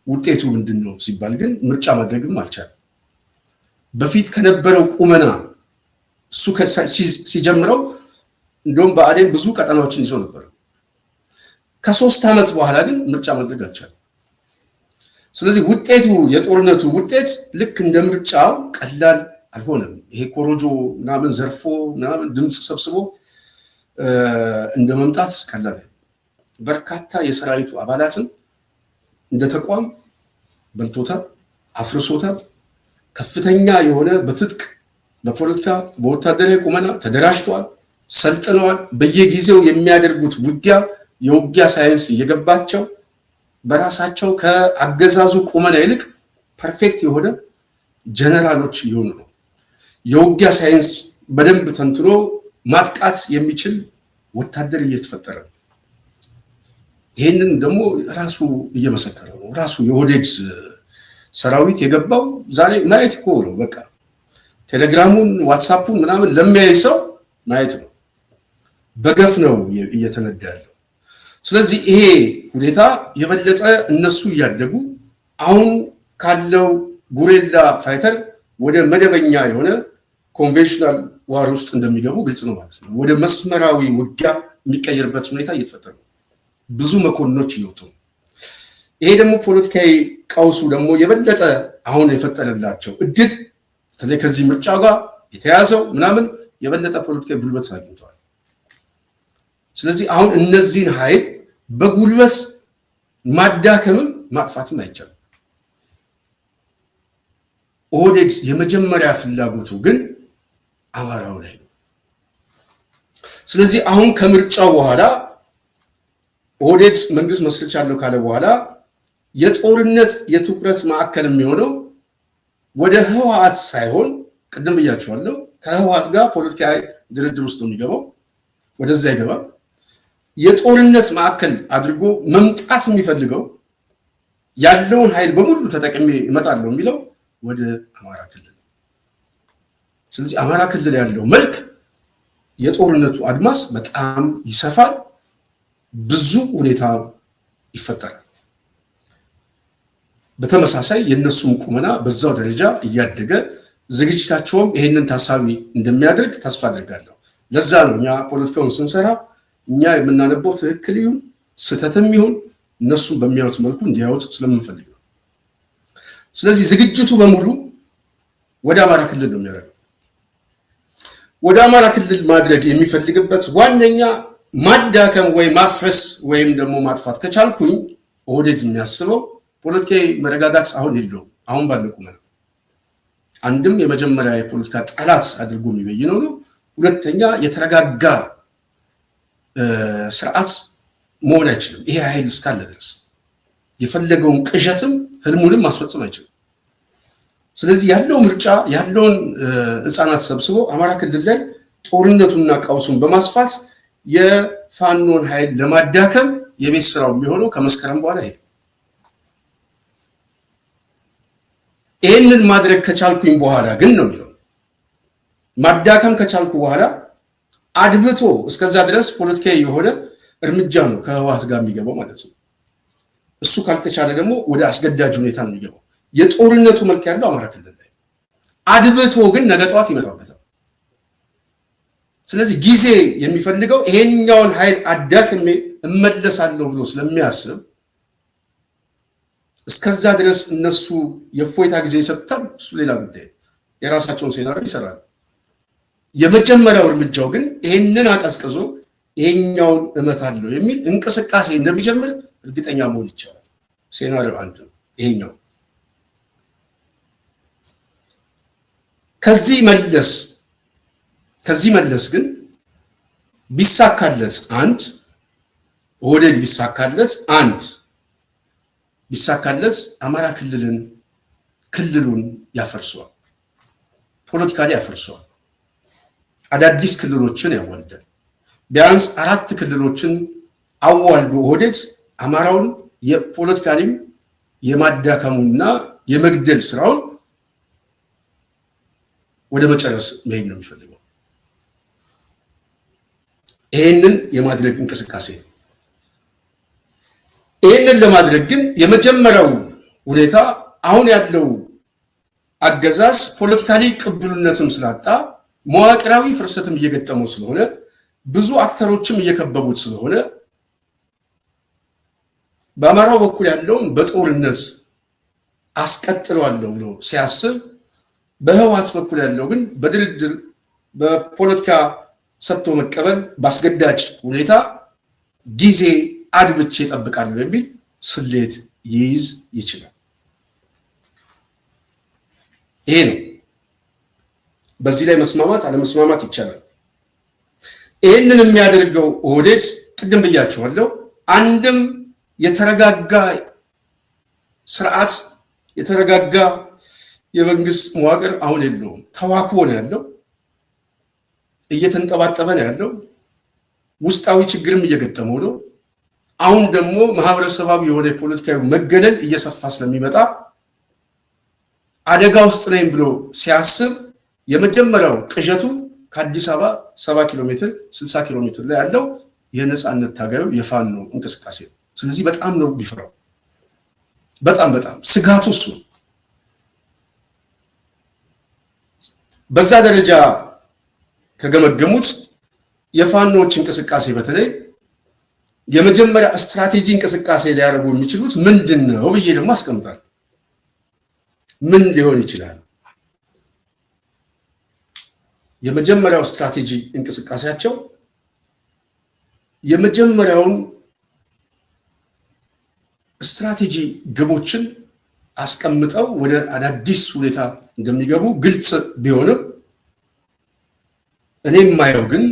ውጤቱ ምንድነው ሲባል ግን ምርጫ ማድረግም አልቻለም። በፊት ከነበረው ቁመና እሱ ሲጀምረው እንደውም በአዴን ብዙ ቀጠናዎችን ይዞ ነበር። ከ3 ዓመት በኋላ ግን ምርጫ ማድረግ አልቻለም። ስለዚህ ውጤቱ የጦርነቱ ውጤት ልክ እንደ ምርጫው ቀላል አልሆነም። ይሄ ኮሮጆ ምናምን ዘርፎ ምናምን ድምጽ ሰብስቦ እንደ መምጣት ቀላል። በርካታ የሰራዊቱ አባላትን እንደ ተቋም በልቶታል፣ አፍርሶታል። ከፍተኛ የሆነ በትጥቅ በፖለቲካ በወታደራዊ ቁመና ተደራጅተዋል፣ ሰልጥነዋል። በየጊዜው የሚያደርጉት የውጊያ ሳይንስ እየገባቸው በራሳቸው ከአገዛዙ ቁመና ይልቅ ፐርፌክት የሆነ ጀነራሎች እየሆኑ ነው። የውጊያ ሳይንስ በደንብ ተንትኖ ማጥቃት የሚችል ወታደር እየተፈጠረ ነው። ይህንን ደግሞ ራሱ እየመሰከረ ነው። ራሱ የኦህዴድ ሰራዊት የገባው ዛሬ ማየት እኮ ነው። በቃ ቴሌግራሙን ዋትስአፑን ምናምን ለሚያይ ሰው ማየት ነው። በገፍ ነው እየተነዳ ያለው። ስለዚህ ይሄ ሁኔታ የበለጠ እነሱ እያደጉ አሁን ካለው ጉሬላ ፋይተር ወደ መደበኛ የሆነ ኮንቬንሽናል ዋር ውስጥ እንደሚገቡ ግልጽ ነው ማለት ነው። ወደ መስመራዊ ውጊያ የሚቀየርበት ሁኔታ እየተፈጠረ ነው። ብዙ መኮንኖች እየወጡ ነው። ይሄ ደግሞ ፖለቲካዊ ቀውሱ ደግሞ የበለጠ አሁን የፈጠረላቸው እድል በተለይ ከዚህ ምርጫ ጋር የተያዘው ምናምን የበለጠ ፖለቲካዊ ጉልበት አግኝተዋል። ስለዚህ አሁን እነዚህን ኃይል በጉልበት ማዳከምም ማጥፋትም አይቻልም። ኦህዴድ የመጀመሪያ ፍላጎቱ ግን አማራው ላይ ነው። ስለዚህ አሁን ከምርጫው በኋላ ኦህዴድ መንግስት መስርቻለሁ ካለ በኋላ የጦርነት የትኩረት ማዕከል የሚሆነው ወደ ህወሓት ሳይሆን ቅድም ብያቸዋለሁ ከህወሓት ጋር ፖለቲካዊ ድርድር ውስጥ ነው የሚገባው። ወደዛ ይገባል። የጦርነት ማዕከል አድርጎ መምጣት የሚፈልገው ያለውን ኃይል በሙሉ ተጠቅሜ እመጣለሁ የሚለው ወደ አማራ ክልል። ስለዚህ አማራ ክልል ያለው መልክ የጦርነቱ አድማስ በጣም ይሰፋል፣ ብዙ ሁኔታ ይፈጠራል። በተመሳሳይ የነሱም ቁመና በዛው ደረጃ እያደገ ዝግጅታቸውም ይሄንን ታሳቢ እንደሚያደርግ ተስፋ አድርጋለሁ። ለዛ ነው እኛ ፖለቲካውን ስንሰራ እኛ የምናነበው ትክክል ይሁን ስህተትም ይሁን እነሱ በሚያዩት መልኩ እንዲያዩት ስለምንፈልግ ነው። ስለዚህ ዝግጅቱ በሙሉ ወደ አማራ ክልል ነው የሚያደርገው። ወደ አማራ ክልል ማድረግ የሚፈልግበት ዋነኛ ማዳከም ወይ ማፍረስ ወይም ደግሞ ማጥፋት ከቻልኩኝ ኦህዴድ የሚያስበው ፖለቲካዊ መረጋጋት አሁን የለውም። አሁን ባለው ቁመና አንድም የመጀመሪያ የፖለቲካ ጠላት አድርጎ የሚበይነው ነው። ሁለተኛ የተረጋጋ ስርዓት መሆን አይችልም። ይሄ ኃይል እስካለ ድረስ የፈለገውን ቅዠትም ህልሙንም ማስፈጸም አይችልም። ስለዚህ ያለው ምርጫ ያለውን ህፃናት ሰብስቦ አማራ ክልል ላይ ጦርነቱና ቀውሱን በማስፋት የፋኖን ኃይል ለማዳከም የቤት ስራው የሚሆነው ከመስከረም በኋላ ይሄ ይሄንን ማድረግ ከቻልኩኝ በኋላ ግን ነው የሚለው ማዳከም ከቻልኩ በኋላ አድብቶ እስከዛ ድረስ ፖለቲካዊ የሆነ እርምጃ ነው ከህወሓት ጋር የሚገባው ማለት ነው። እሱ ካልተቻለ ደግሞ ወደ አስገዳጅ ሁኔታ ነው የሚገባው። የጦርነቱ መልክ ያለው አማራ ክልል ላይ አድብቶ ግን ነገ ጠዋት ይመጣበታል። ስለዚህ ጊዜ የሚፈልገው ይሄኛውን ኃይል አዳክሜ እመለሳለሁ ብሎ ስለሚያስብ እስከዛ ድረስ እነሱ የፎይታ ጊዜ ይሰጣል። እሱ ሌላ ጉዳይ የራሳቸውን ሴናሪዮ ይሰራል። የመጀመሪያው እርምጃው ግን ይሄንን አቀዝቅዞ ይሄኛውን እመታለሁ የሚል እንቅስቃሴ እንደሚጀምር እርግጠኛ መሆን ይቻላል። ሴናሪዮ አንድ ነው ይሄኛው። ከዚህ መለስ ግን ቢሳካለት ኦህዴድ ቢሳካለት አማራ ክልሉን ያፈርሰዋል፣ ፖለቲካሊ ያፈርሰዋል፣ አዳዲስ ክልሎችን ያወልዳል። ቢያንስ 4 ክልሎችን አዋልዶ ኦህዴድ አማራውን የፖለቲካሊም የማዳከሙና የመግደል ስራውን ወደ መጨረስ መሄድ ነው የሚፈልገው። ይሄንን የማድረግ እንቅስቃሴ ነው። ይሄንን ለማድረግ ግን የመጀመሪያው ሁኔታ አሁን ያለው አገዛዝ ፖለቲካሊ ቅቡልነትም ስላጣ መዋቅራዊ ፍርሰትም እየገጠመው ስለሆነ ብዙ አክተሮችም እየከበቡት ስለሆነ በአማራው በኩል ያለውን በጦርነት አስቀጥለዋለሁ ብሎ ሲያስብ በህወሓት በኩል ያለው ግን በድርድር በፖለቲካ ሰጥቶ መቀበል ባስገዳጅ ሁኔታ ጊዜ አድብቼ እጠብቃለሁ የሚል ስሌት ይይዝ ይችላል። ይሄ ነው። በዚህ ላይ መስማማት አለመስማማት ይቻላል። ይሄንን የሚያደርገው ኦህዴድ ቅድም ብያችኋለሁ፣ አንድም የተረጋጋ ስርዓት የተረጋጋ የመንግስት መዋቅር አሁን የለውም። ተዋክቦ ነው ያለው፣ እየተንጠባጠበ ነው ያለው፣ ውስጣዊ ችግርም እየገጠመው ነው። አሁን ደግሞ ማህበረሰባዊ የሆነ ፖለቲካዊ መገለል እየሰፋ ስለሚመጣ አደጋ ውስጥ ነኝ ብሎ ሲያስብ የመጀመሪያው ቅዠቱ ከአዲስ አበባ 70 ኪሎ ሜትር 60 ኪሎ ሜትር ላይ ያለው የነጻነት ታጋዩ የፋኖ እንቅስቃሴ ነው። ስለዚህ በጣም ነው ቢፈራው፣ በጣም ስጋቱ እሱ ነው። በዛ ደረጃ ከገመገሙት የፋኖች እንቅስቃሴ በተለይ የመጀመሪያ ስትራቴጂ እንቅስቃሴ ሊያደርጉ የሚችሉት ምንድነው ብዬ ደግሞ አስቀምጣለሁ። ምን ሊሆን ይችላል? የመጀመሪያው ስትራቴጂ እንቅስቃሴያቸው የመጀመሪያውን ስትራቴጂ ግቦችን አስቀምጠው ወደ አዳዲስ ሁኔታ እንደሚገቡ ግልጽ ቢሆንም እኔ የማየው ግን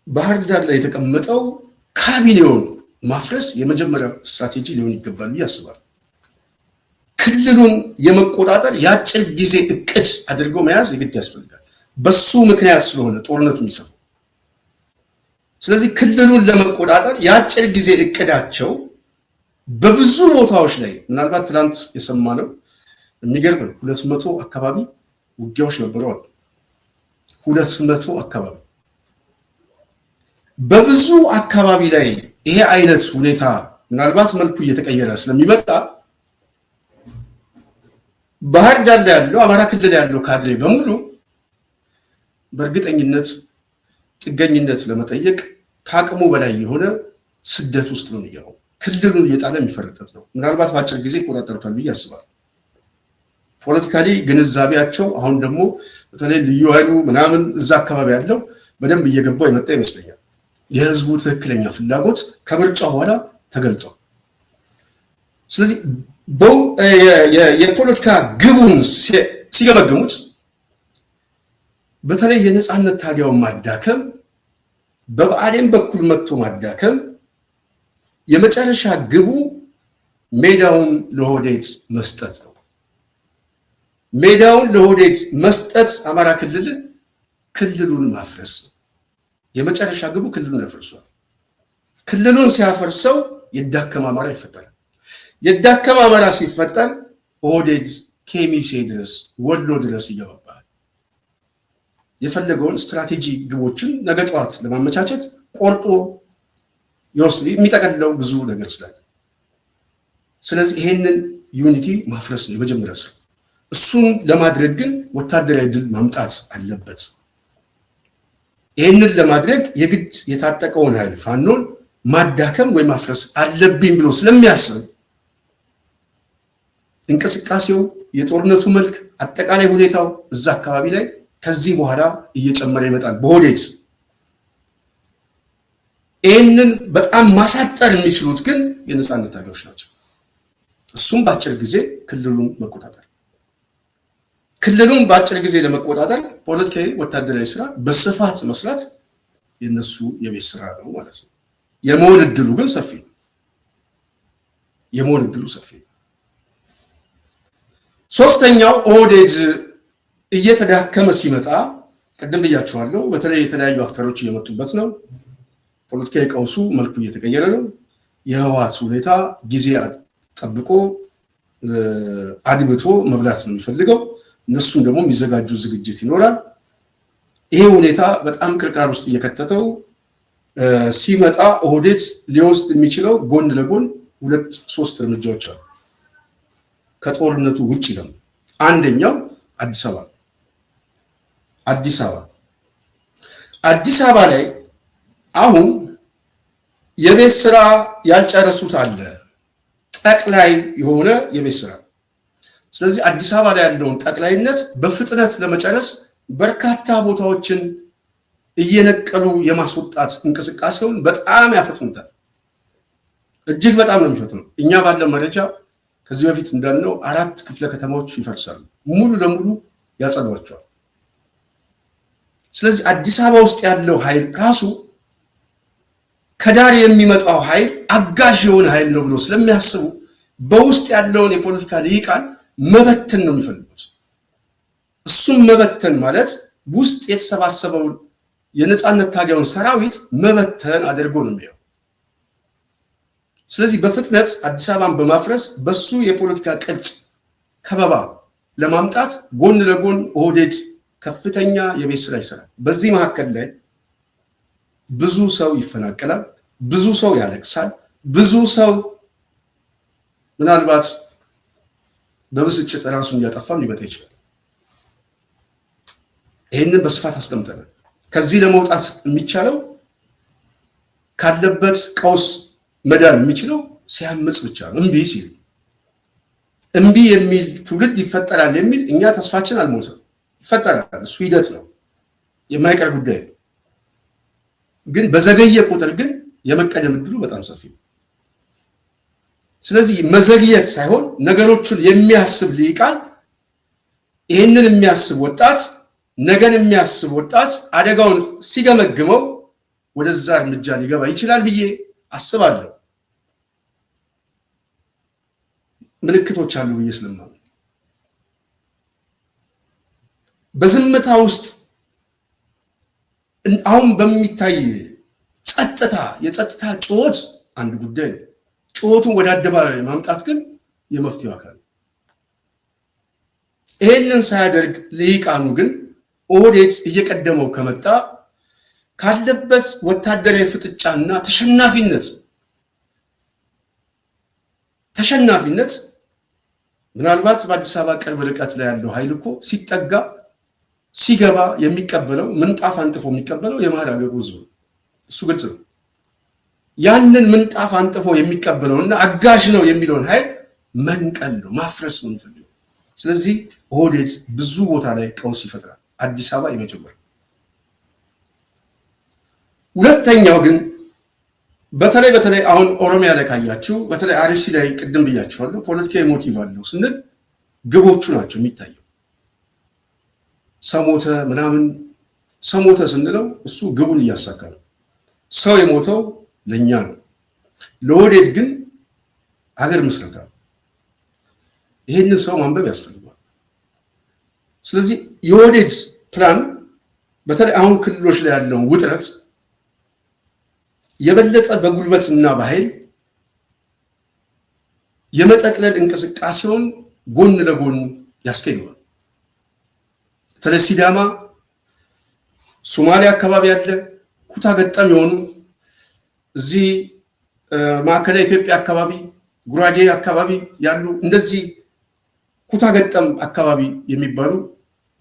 ባህር ዳር ላይ የተቀመጠው ካቢኔውን ማፍረስ የመጀመሪያው ስትራቴጂ ሊሆን ይገባል ብዬ አስባለሁ። ክልሉን የመቆጣጠር የአጭር ጊዜ እቅድ አድርጎ መያዝ የግድ ያስፈልጋል። በሱ ምክንያት ስለሆነ ጦርነቱ የሚሰፋው። ስለዚህ ክልሉን ለመቆጣጠር የአጭር ጊዜ እቅዳቸው በብዙ ቦታዎች ላይ ምናልባት ትናንት የሰማነው የሚገርም 200 አካባቢ ውጊያዎች ነበሩ። 200 አካባቢ በብዙ አካባቢ ላይ ይሄ አይነት ሁኔታ ምናልባት መልኩ እየተቀየረ ስለሚመጣ ባህር ዳር ላይ ያለው አማራ ክልል ያለው ካድሬ በሙሉ በእርግጠኝነት ጥገኝነት ለመጠየቅ ከአቅሙ በላይ የሆነ ስደት ውስጥ ነው የሚገባው። ክልሉን እየጣለ የሚፈረጠጥ ነው። ምናልባት በአጭር ጊዜ ይቆጣጠሩታል ብዬ አስባለሁ። ፖለቲካሊ ግንዛቤያቸው አሁን ደግሞ በተለይ ልዩ ኃይሉ ምናምን እዛ አካባቢ ያለው በደንብ እየገባው የመጣ ይመስለኛል። የህዝቡ ትክክለኛ ፍላጎት ከምርጫ በኋላ ተገልጧል። ስለዚህ የፖለቲካ ግቡን ሲገመግሙት በተለይ የነጻነት ታጋዩን ማዳከም፣ በብአዴን በኩል መጥቶ ማዳከም፣ የመጨረሻ ግቡ ሜዳውን ለኦህዴድ መስጠት ነው። ሜዳውን ለኦህዴድ መስጠት አማራ ክልሉን ማፍረስ ነው። የመጨረሻ ግቡ ክልሉን ያፈርሷል። ክልሉን ሲያፈርሰው የዳከመ አማራ ይፈጠራል። የዳከመ አማራ ሲፈጠር ኦህዴድ ኬሚሴ ድረስ ወሎ ድረስ ይገባባል። የፈለገውን ስትራቴጂ ግቦችን ነገ ጠዋት ለማመቻቸት ቆርጦ ይወስድ የሚጠቀልለው ብዙ ነገር ስላለ፣ ስለዚህ ይሄንን ዩኒቲ ማፍረስ ነው የመጀመሪያ ስራ። እሱን ለማድረግ ግን ወታደራዊ ድል ማምጣት አለበት። ይሄንን ለማድረግ የግድ የታጠቀውን ኃይል ፋኖን ማዳከም ወይ ማፍረስ አለብኝ ብሎ ስለሚያስብ እንቅስቃሴው፣ የጦርነቱ መልክ፣ አጠቃላይ ሁኔታው እዛ አካባቢ ላይ ከዚህ በኋላ እየጨመረ ይመጣል በኦህዴድ። ይህንን በጣም ማሳጠር የሚችሉት ግን የነጻነት ታጋዮች ናቸው። እሱም በአጭር ጊዜ ክልሉን መቆጣጠር። ክልሉን በአጭር ጊዜ ለመቆጣጠር ፖለቲካዊ፣ ወታደራዊ ስራ በስፋት መስራት የነሱ የቤት ስራ ነው ማለት ነው። የመሆን እድሉ ግን ሰፊ ነው። የመሆን እድሉ ሰፊ ነው። ሶስተኛው ኦህዴድ እየተዳከመ ሲመጣ ቅድም ብያችኋለሁ፣ በተለይ የተለያዩ አክተሮች እየመጡበት ነው። ፖለቲካዊ ቀውሱ መልኩ እየተቀየረ ነው። የህወሓት ሁኔታ ጊዜ ጠብቆ አድብቶ መብላት ነው የሚፈልገው። እነሱም ደግሞ የሚዘጋጁ ዝግጅት ይኖራል። ይሄ ሁኔታ በጣም ቅርቃር ውስጥ እየከተተው ሲመጣ ኦህዴድ ሊወስድ የሚችለው ጎን ለጎን 2-3 እርምጃዎች አሉ። ከጦርነቱ ውጪ ነው። አንደኛው አዲስ አበባ ላይ አሁን የቤት ስራ ያልጨረሱት አለ፣ ጠቅላይ የሆነ የቤት ስራ። ስለዚህ አዲስ አበባ ላይ ያለውን ጠቅላይነት በፍጥነት ለመጨረስ በርካታ ቦታዎችን እየነቀሉ የማስወጣት እንቅስቃሴውን በጣም ያፈጥኑታል። እጅግ በጣም ነው የሚፈጥነው። እኛ ባለ መረጃ ከዚህ በፊት እንዳልነው 4 ክፍለ ከተማዎች ይፈርሳሉ፣ ሙሉ ለሙሉ ያጸዷቸዋል። ስለዚህ አዲስ አበባ ውስጥ ያለው ኃይል ራሱ ከዳር የሚመጣው ኃይል አጋዥ የሆነ ኃይል ነው ብሎ ስለሚያስቡ በውስጥ ያለውን የፖለቲካ ልሂቃን መበተን ነው የሚፈልጉት። እሱም መበተን ማለት ውስጥ የተሰባሰበውን የነጻነት ታጋዩን ሰራዊት መበተን አድርጎ ነው የሚያው። ስለዚህ በፍጥነት አዲስ አበባን በማፍረስ በሱ የፖለቲካ ቅርጽ ከበባ ለማምጣት ጎን ለጎን ኦህዴድ ከፍተኛ የቤት ስራ ይሰራል። በዚህ መካከል ላይ ብዙ ሰው ይፈናቀላል፣ ብዙ ሰው ያለቅሳል፣ ብዙ ሰው ምናልባት በብስጭት ራሱን እያጠፋም ሊመጣ ይችላል። ይህንን በስፋት አስቀምጠናል። ከዚህ ለመውጣት የሚቻለው ካለበት ቀውስ መዳን የሚችለው ሲያምጽ ብቻ ነው። እምቢ ሲል እምቢ የሚል ትውልድ ይፈጠራል የሚል እኛ ተስፋችን አልሞተም። ይፈጠራል፣ እሱ ሂደት ነው፣ የማይቀር ጉዳይ ነው። ግን በዘገየ ቁጥር ግን የመቀደም እድሉ በጣም ሰፊ ነው። ስለዚህ መዘግየት ሳይሆን ነገሮችን የሚያስብ ልሂቃን፣ ይህንን የሚያስብ ወጣት፣ ነገን የሚያስብ ወጣት አደጋውን ሲገመግመው ወደዛ እርምጃ ሊገባ ይችላል ብዬ አስባለሁ። ምልክቶች አሉ ብዬ ስለማምን በዝምታ ውስጥ አሁን በሚታይ ጸጥታ የጸጥታ ጩኸት አንድ ጉዳይ ነው። ጩኸቱን ወደ አደባባይ ማምጣት ግን የመፍትሄው አካል ነው። ይህንን ሳያደርግ ልሂቃኑ ግን ኦህዴድ እየቀደመው ከመጣ ካለበት ወታደራዊ ፍጥጫና ተሸናፊነት ምናልባት በአዲስ አበባ ቅርብ ርቀት ላይ ያለው ኃይል እኮ ሲጠጋ ሲገባ የሚቀበለው ምንጣፍ አንጥፎ የሚቀበለው የመሀል ሀገሩ ህዝብ ነው። እሱ ግልጽ ነው። ያንን ምንጣፍ አንጥፎ የሚቀበለውና አጋዥ ነው የሚለውን ኃይል መንቀል ነው፣ ማፍረስ ነው የሚፈልገው። ስለዚህ ኦህዴድ ብዙ ቦታ ላይ ቀውስ ይፈጥራል። አዲስ አበባ የመጀመሪያው። ሁለተኛው ግን በተለይ አሁን ኦሮሚያ ላይ ካያችሁ፣ በተለይ አርሲ ላይ ቅድም ብያችኋለሁ፣ ፖለቲካዊ ሞቲቭ አለው ስንል ግቦቹ ናቸው የሚታየው። ሰሞተ ምናምን ሰሞተ ስንለው እሱ ግቡን እያሳካ ነው። ሰው የሞተው ለኛ ነው። ለኦህዴድ ግን ሀገር ምስረታ። ይህንን ሰው ማንበብ ያስፈልጋል። ስለዚህ የኦህዴድ ፕላን በተለይ አሁን ክልሎች ላይ ያለውን ውጥረት የበለጠ በጉልበትና በኃይል የመጠቅለል እንቅስቃሴውን ጎን ለጎን ያስኬደዋል። በተለይ ሲዳማ፣ ሶማሊያ አካባቢ ያለ ኩታ ገጠም የሆኑ እዚህ ማዕከላዊ ኢትዮጵያ አካባቢ፣ ጉራጌ አካባቢ ያሉ እንደዚህ ኩታ ገጠም አካባቢ የሚባሉ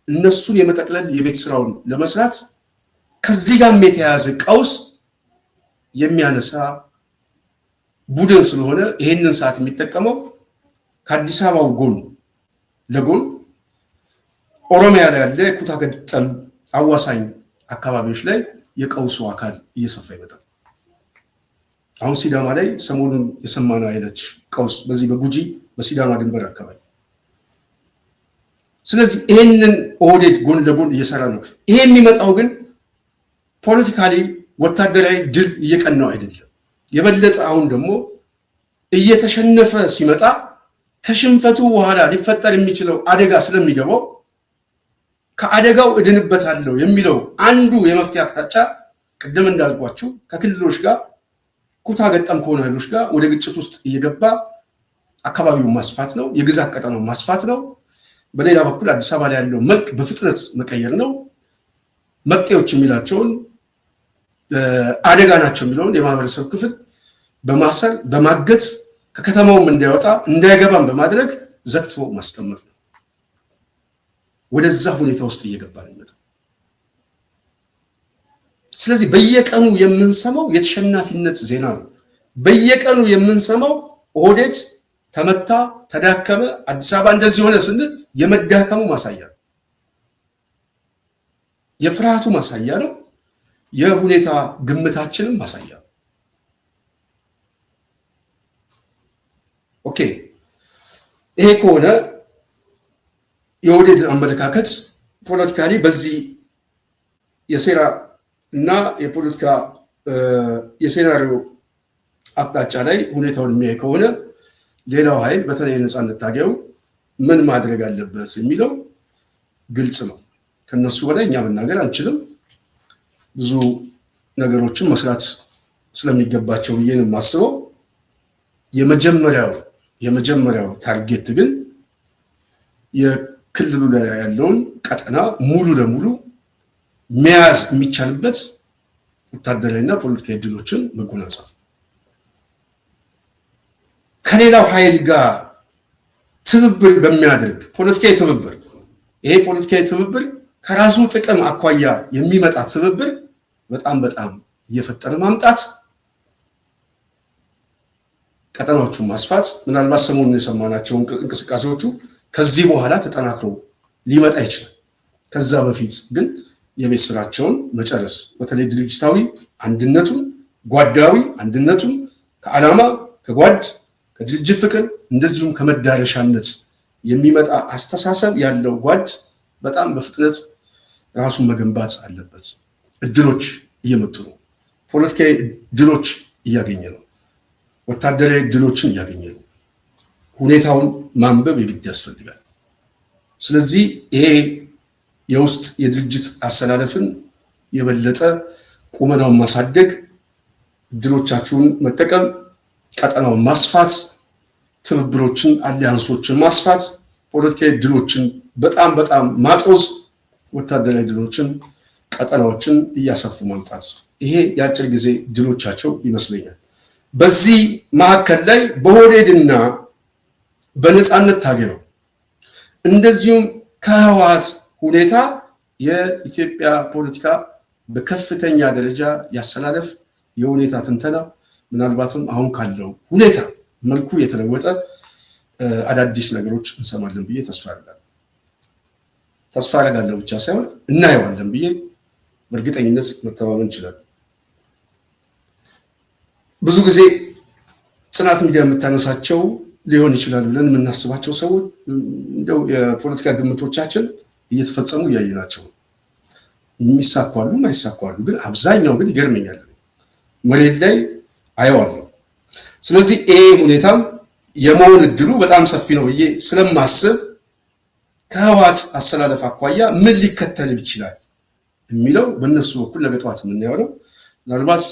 እነሱን የመጠቅለል የቤት ስራውን ለመስራት ከዚህ ጋር የተያያዘ ቀውስ የሚያነሳ ቡድን ስለሆነ ይሄንን ሰዓት የሚጠቀመው ከአዲስ አበባው ጎን ለጎን ኦሮሚያ ላይ ያለ ኩታ ገጠም አዋሳኝ አካባቢዎች ላይ የቀውሱ አካል እየሰፋ ይመጣል። አሁን ሲዳማ ላይ ሰሞኑን የሰማነው አይነት ቀውስ በዚህ በጉጂ በሲዳማ ድንበር አካባቢ። ስለዚህ ይሄንን ኦህዴድ ጎን ለጎን እየሰራ ነው። ይሄ የሚመጣው ግን ፖለቲካሊ ወታደራዊ ድል እየቀናው አይደለም። የበለጠ አሁን ደግሞ እየተሸነፈ ሲመጣ ከሽንፈቱ በኋላ ሊፈጠር የሚችለው አደጋ ስለሚገባው ከአደጋው እድንበታለሁ የሚለው አንዱ የመፍትሄ አቅጣጫ ቅድም እንዳልኳችሁ ከክልሎች ጋር ኩታ ገጠም ከሆኑ ኃይሎች ጋር ወደ ግጭት ውስጥ እየገባ አካባቢውን ማስፋት ነው፣ የግዛት ቀጠናውን ማስፋት ነው። በሌላ በኩል አዲስ አበባ ላይ ያለው መልክ በፍጥነት መቀየር ነው። መጤዎች የሚላቸውን አደጋ ናቸው የሚለውን የማህበረሰብ ክፍል በማሰር በማገት ከከተማውም እንዳይወጣ እንዳይገባም በማድረግ ዘግቶ ማስቀመጥ ነው። ወደዛ ሁኔታ ውስጥ እየገባ ነው። ስለዚህ በየቀኑ የምንሰማው የተሸናፊነት ዜና ነው። በየቀኑ የምንሰማው ኦህዴድ ተመታ፣ ተዳከመ፣ አዲስ አበባ እንደዚህ ሆነ ስንል የመዳከሙ ማሳያ ነው፣ የፍርሃቱ ማሳያ ነው፣ የሁኔታ ግምታችንም ማሳያ ነው። ኦኬ፣ ይሄ ከሆነ የኦህዴድ አመለካከት ፖለቲካሊ በዚህ የሴራ እና የፖለቲካ የሴናሪዮ አቅጣጫ ላይ ሁኔታውን የሚያይ ከሆነ ሌላው ኃይል በተለይ የነጻነት ታጋዩ ምን ማድረግ አለበት የሚለው ግልጽ ነው። ከነሱ በላይ እኛ መናገር አንችልም። ብዙ ነገሮችን መስራት ስለሚገባቸው ብዬ ነው የማስበው። የመጀመሪያው ታርጌት ግን ክልሉ ላይ ያለውን ቀጠና ሙሉ ለሙሉ መያዝ የሚቻልበት ወታደራዊና ፖለቲካዊ ድሎችን መጎናጸፍ ከሌላው ኃይል ጋር ትብብር በሚያደርግ ፖለቲካዊ ትብብር ይሄ ፖለቲካዊ ትብብር ከራሱ ጥቅም አኳያ የሚመጣ ትብብር በጣም እየፈጠረ ማምጣት ቀጠናዎቹን ማስፋት ምናልባት ሰሞኑን የሰማናቸው እንቅስቃሴዎቹ ከዚህ በኋላ ተጠናክሮ ሊመጣ ይችላል። ከዛ በፊት ግን የቤት ስራቸውን መጨረስ በተለይ ድርጅታዊ አንድነቱን ጓዳዊ አንድነቱን ከዓላማ ከጓድ ከድርጅት ፍቅር እንደዚሁም ከመዳረሻነት የሚመጣ አስተሳሰብ ያለው ጓድ በጣም በፍጥነት ራሱን መገንባት አለበት። እድሎች እየመጡ ነው። ፖለቲካዊ እድሎች እያገኘ ነው። ወታደራዊ እድሎችን እያገኘ ነው። ሁኔታውን ማንበብ የግድ ያስፈልጋል። ስለዚህ ይሄ የውስጥ የድርጅት አሰላለፍን የበለጠ ቁመናውን ማሳደግ፣ እድሎቻችሁን መጠቀም፣ ቀጠናውን ማስፋት፣ ትብብሮችን አሊያንሶችን ማስፋት፣ ፖለቲካዊ እድሎችን በጣም ማጦዝ፣ ወታደራዊ እድሎችን ቀጠናዎችን እያሰፉ ማምጣት ይሄ የአጭር ጊዜ ድሎቻቸው ይመስለኛል። በዚህ መካከል ላይ በኦህዴድና በነፃነት ታገለው እንደዚሁም ከህወሓት ሁኔታ የኢትዮጵያ ፖለቲካ በከፍተኛ ደረጃ ያሰላለፍ የሁኔታ ትንተና ምናልባትም አሁን ካለው ሁኔታ መልኩ የተለወጠ አዳዲስ ነገሮች እንሰማለን ብዬ ተስፋ አደርጋለሁ ብቻ ሳይሆን እናየዋለን ብዬ በእርግጠኝነት መተማመን ይችላል። ብዙ ጊዜ ጽናት ሚዲያ የምታነሳቸው ሊሆን ይችላል ብለን የምናስባቸው ሰዎች እንደው የፖለቲካ ግምቶቻችን እየተፈጸሙ እያየናቸው የሚሳኳሉ ማይሳኳሉ፣ ግን አብዛኛው ግን ይገርመኛል መሬት ላይ አየዋለሁ። ስለዚህ ይሄ ሁኔታም የመሆን እድሉ በጣም ሰፊ ነው ብዬ ስለማስብ ከህወሓት አሰላለፍ አኳያ ምን ሊከተል ይችላል የሚለው በእነሱ በኩል ነገ ጠዋት የምናየው ነው። ምናልባት